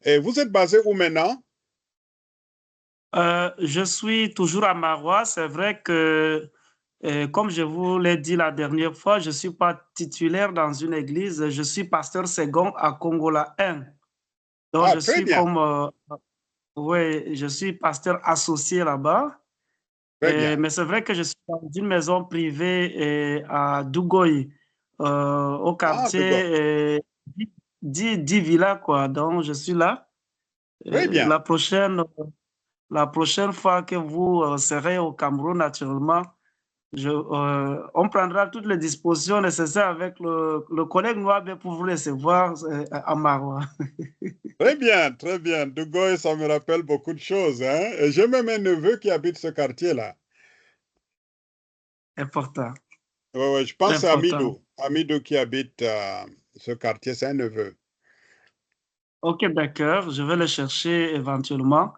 Et vous êtes basé où maintenant? Je suis toujours à Marois. C'est vrai que, comme je vous l'ai dit la dernière fois, je ne suis pas titulaire dans une église. Je suis pasteur second à Congola 1. Donc, je suis bien. Oui, je suis pasteur associé là-bas. Mais c'est vrai que je suis dans une maison privée à Dougoy, au Ah, de Gaulle. quartier 10 villas, quoi. Donc, je suis là. Très bien. La prochaine fois que vous serez au Cameroun, naturellement, on prendra toutes les dispositions nécessaires avec le collègue Noabe pour vous recevoir à Maroua. Très bien, très bien. De Gaulle, ça me rappelle beaucoup de choses. Hein? Et j'ai même un neveu qui habite ce quartier-là. Important. Ouais, je pense à Amidou. Amidou qui habite ce quartier, c'est un neveu. Ok, d'accord. Je vais le chercher éventuellement.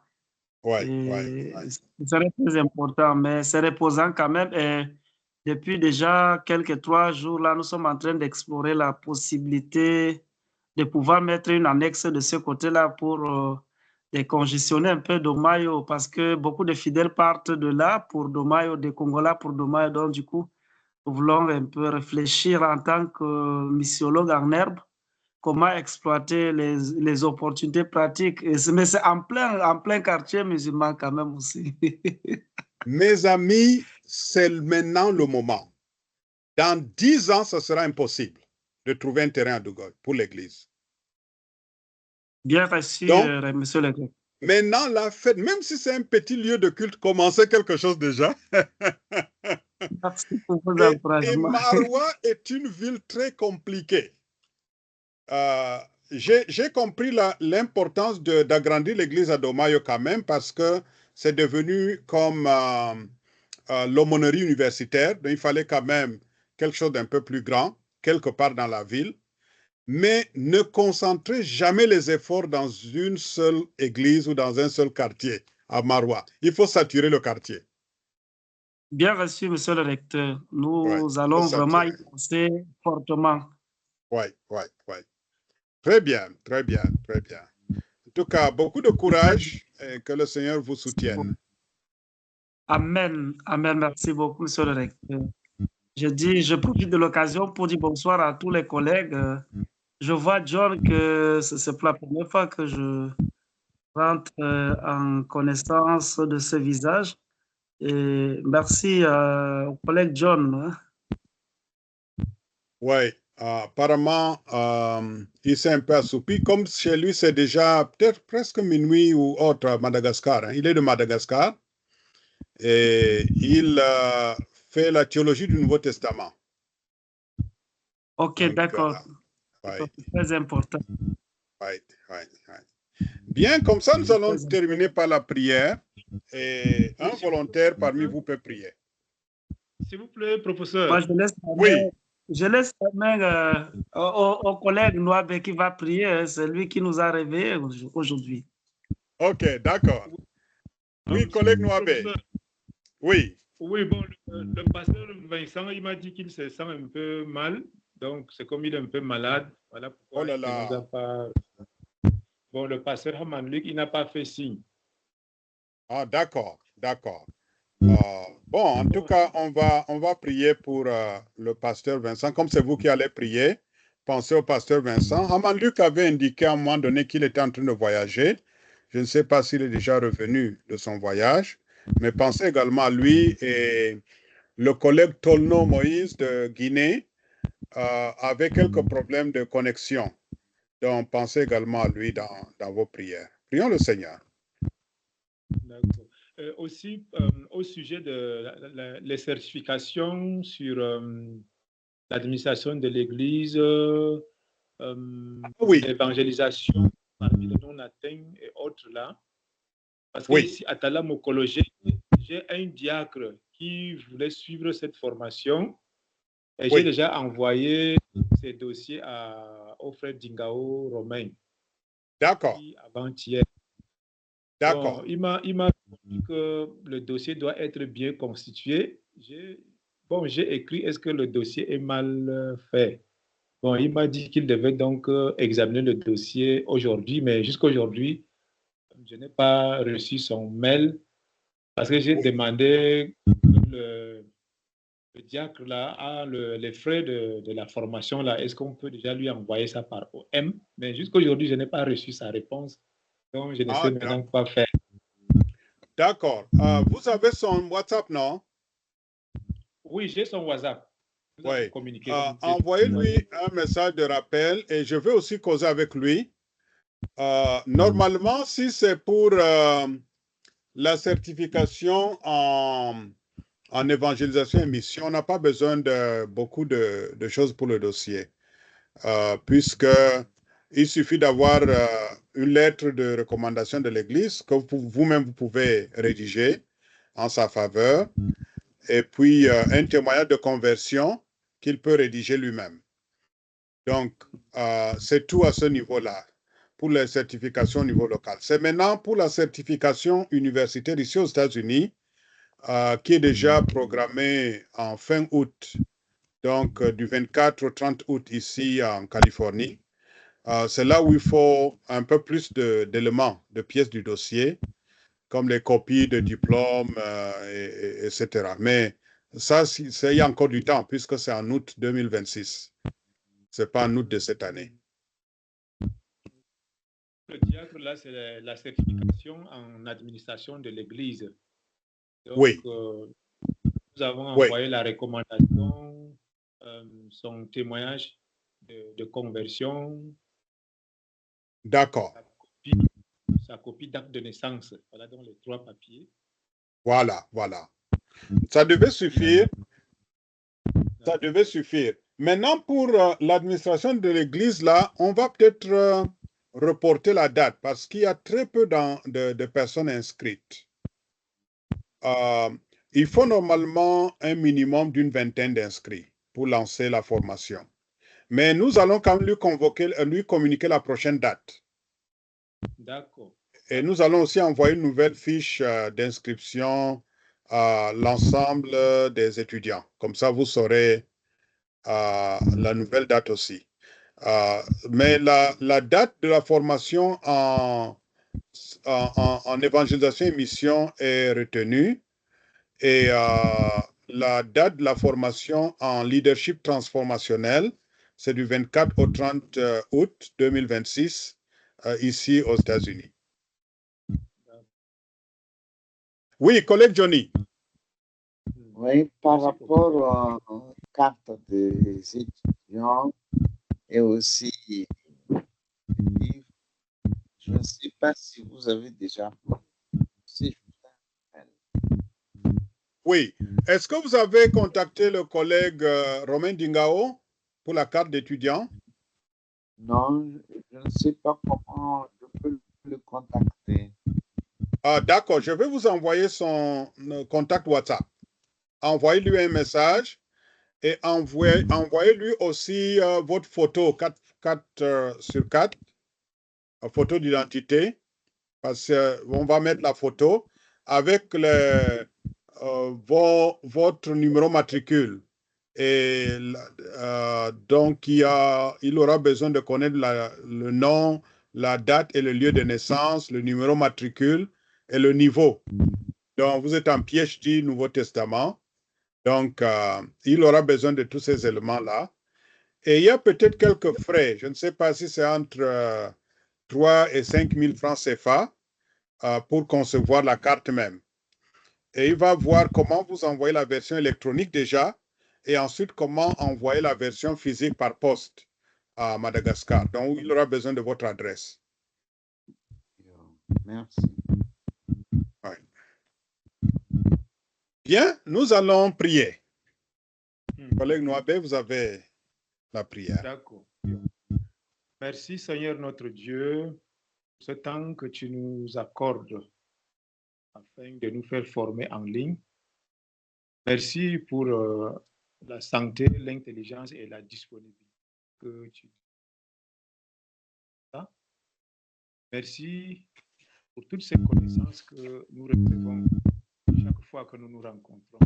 Ouais. Ce serait très important, mais c'est reposant quand même. Et depuis déjà quelques 3 jours, là, nous sommes en train d'explorer la possibilité de pouvoir mettre une annexe de ce côté-là pour décongestionner un peu Domayo, parce que beaucoup de fidèles partent de là pour Domayo, des Congolais pour Domayo. Donc, du coup, nous voulons un peu réfléchir en tant que missiologue en herbe, comment exploiter les opportunités pratiques. Mais c'est en plein quartier musulman quand même aussi. Mes amis, c'est maintenant le moment. Dans 10 ans, ce sera impossible de trouver un terrain à De Gaulle pour l'église. Bien reçu, Donc, monsieur le grec. Maintenant, la fête, même si c'est un petit lieu de culte, commencez quelque chose déjà. Merci pour vos Et encouragements. Maroua est une ville très compliquée. J'ai compris l'importance d'agrandir l'église à Domayo quand même parce que c'est devenu comme l'aumônerie universitaire. Donc, il fallait quand même quelque chose d'un peu plus grand, quelque part dans la ville. Mais ne concentrez jamais les efforts dans une seule église ou dans un seul quartier à Maroua. Il faut saturer le quartier. Bien reçu, monsieur le recteur. Nous allons vraiment y penser fortement. Oui. Très bien. En tout cas, beaucoup de courage et que le Seigneur vous soutienne. Amen. Merci beaucoup, monsieur le recteur. Je profite de l'occasion pour dire bonsoir à tous les collègues. Je vois, John, que c'est pour la première fois que je rentre en connaissance de ce visage. Et merci au collègue John. Oui, apparemment, il s'est un peu assoupi. Comme chez lui, c'est déjà peut-être presque minuit ou autre à Madagascar. Hein. Il est de Madagascar et il fait la théologie du Nouveau Testament. Ok, d'accord. C'est très important. Ouais. Bien, comme ça, nous allons terminer par la prière. Et un volontaire parmi vous peut prier. S'il vous plaît, professeur. Moi, je laisse la main au collègue Noabe qui va prier. C'est lui qui nous a réveillés aujourd'hui. Ok, d'accord. Oui, collègue Noabe. Oui. Oui, bon, le pasteur Vincent, il m'a dit qu'il se sent un peu mal. Donc, c'est comme il est un peu malade. Voilà pourquoi il ne nous a pas... Bon, le pasteur Haman-Luc, il n'a pas fait signe. Ah, d'accord. Bon, en tout cas, on va prier pour le pasteur Vincent. Comme c'est vous qui allez prier, pensez au pasteur Vincent. Haman-Luc avait indiqué à un moment donné qu'il était en train de voyager. Je ne sais pas s'il est déjà revenu de son voyage, mais pensez également à lui et le collègue Tolno Moïse de Guinée avait quelques problèmes de connexion. Donc, pensez également à lui dans vos prières. Prions le Seigneur. D'accord. Aussi, au sujet de les certifications sur l'administration de l'Église, l'évangélisation parmi les non-atteints et autres là. Parce qu'ici, à Talamokologie, j'ai un diacre qui voulait suivre cette formation et j'ai déjà envoyé ces dossiers au frère Dingao Romain. D'accord. Avant-hier. D'accord. Bon, il m'a dit que le dossier doit être bien constitué. J'ai écrit, est-ce que le dossier est mal fait? Bon, il m'a dit qu'il devait donc examiner le dossier aujourd'hui, mais jusqu'à aujourd'hui, je n'ai pas reçu son mail parce que j'ai demandé le diacre là, les frais de la formation là, est-ce qu'on peut déjà lui envoyer ça par OM? Mais jusqu'à aujourd'hui, je n'ai pas reçu sa réponse. Donc, je ne sais maintenant quoi faire. D'accord. Vous avez son WhatsApp, non? Oui, j'ai son WhatsApp. Oui. Communiquer. Envoyez-lui un message de rappel et je vais aussi causer avec lui. Normalement, si c'est pour la certification en évangélisation et mission, on n'a pas besoin de beaucoup de choses pour le dossier, puisqu'il suffit d'avoir une lettre de recommandation de l'Église que vous-même vous pouvez rédiger en sa faveur, et puis un témoignage de conversion qu'il peut rédiger lui-même. Donc, c'est tout à ce niveau-là pour les certifications au niveau local. C'est maintenant pour la certification universitaire ici aux États-Unis, qui est déjà programmée en fin août, donc du 24 au 30 août ici en Californie. C'est là où il faut un peu plus d'éléments, de pièces du dossier, comme les copies de diplômes, etc. Mais ça, il y a encore du temps, puisque c'est en août 2026. Ce n'est pas en août de cette année. Le diacre, là, c'est la certification en administration de l'Église. Donc, oui. Nous avons envoyé la recommandation, son témoignage de conversion. D'accord. Sa copie d'acte de naissance. Voilà donc les 3 papiers. Voilà. Ça devait suffire. Ça devait suffire. Maintenant, pour l'administration de l'Église, là, on va peut-être reporter la date parce qu'il y a très peu de personnes inscrites. Il faut normalement un minimum d'une vingtaine d'inscrits pour lancer la formation. Mais nous allons quand même lui communiquer la prochaine date. D'accord. Et nous allons aussi envoyer une nouvelle fiche d'inscription à l'ensemble des étudiants. Comme ça, vous saurez la nouvelle date aussi. Mais la date de la formation en évangélisation et mission est retenue. Et la date de la formation en leadership transformationnel, c'est du 24 au 30 août 2026, ici aux États-Unis. Oui, collègue Johnny. Oui, par rapport aux cartes des étudiants et aussi livres, je ne sais pas si vous avez déjà si oui. Est-ce que vous avez contacté le collègue Romain Dingao pour la carte d'étudiant? Non, je ne sais pas comment je peux le contacter. Ah, d'accord, je vais vous envoyer son contact WhatsApp. Envoyez-lui un message et envoyez-lui aussi votre photo 4 sur 4, photo d'identité, parce qu'on va mettre la photo avec votre numéro matricule. Et donc, il aura besoin de connaître le nom, la date et le lieu de naissance, le numéro matricule et le niveau. Donc, vous êtes en PhD Nouveau Testament. Donc, il aura besoin de tous ces éléments-là. Et il y a peut-être quelques frais. Je ne sais pas si c'est entre 3 et 5 000 francs CFA pour concevoir la carte même. Et il va voir comment vous envoyez la version électronique déjà et ensuite comment envoyer la version physique par poste à Madagascar. Donc, il aura besoin de votre adresse. Merci. Ouais. Bien, nous allons prier. Collègue Noabé, vous avez la prière. D'accord. Merci Seigneur notre Dieu pour ce temps que tu nous accordes afin de nous faire former en ligne. Merci pour la santé, l'intelligence et la disponibilité que tu as. Merci pour toutes ces connaissances que nous recevons chaque fois que nous nous rencontrons.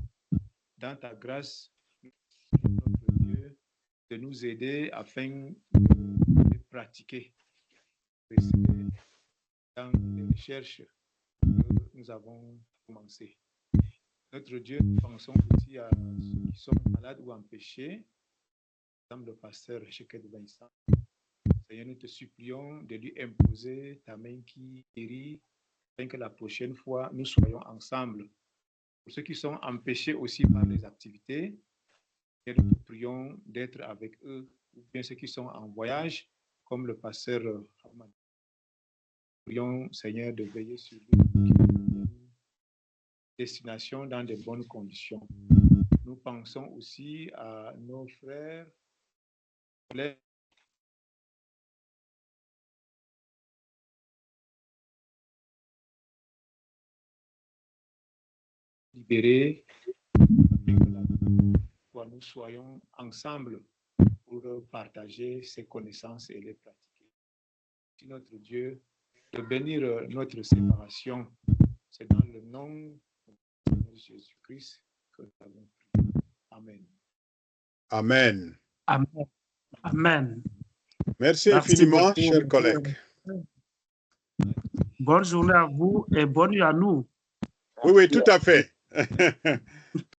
Dans ta grâce, notre Dieu, de nous aider afin de pratiquer dans les recherches que nous avons commencées. Notre Dieu, nous pensons aussi à ceux qui sont malades ou empêchés, comme le pasteur Cheket Vincent. Seigneur, nous te supplions de lui imposer ta main qui guérit, afin que la prochaine fois, nous soyons ensemble. Pour ceux qui sont empêchés aussi par les activités, Et nous prions d'être avec eux, ou bien ceux qui sont en voyage, comme le pasteur Hamad. Nous prions, Seigneur, de veiller sur lui, destination dans de bonnes conditions. Nous pensons aussi à nos frères, collègues, libérés, pour nous soyons ensemble pour partager ces connaissances et les pratiquer. Si notre Dieu, de bénir notre séparation, c'est dans le nom de Jésus-Christ que nous avons prié. Amen. Amen. Amen. Amen. Merci Merci infiniment, beaucoup. chers collègues. Bonne journée à vous et bonne nuit à nous. Oui, oui, tout à fait.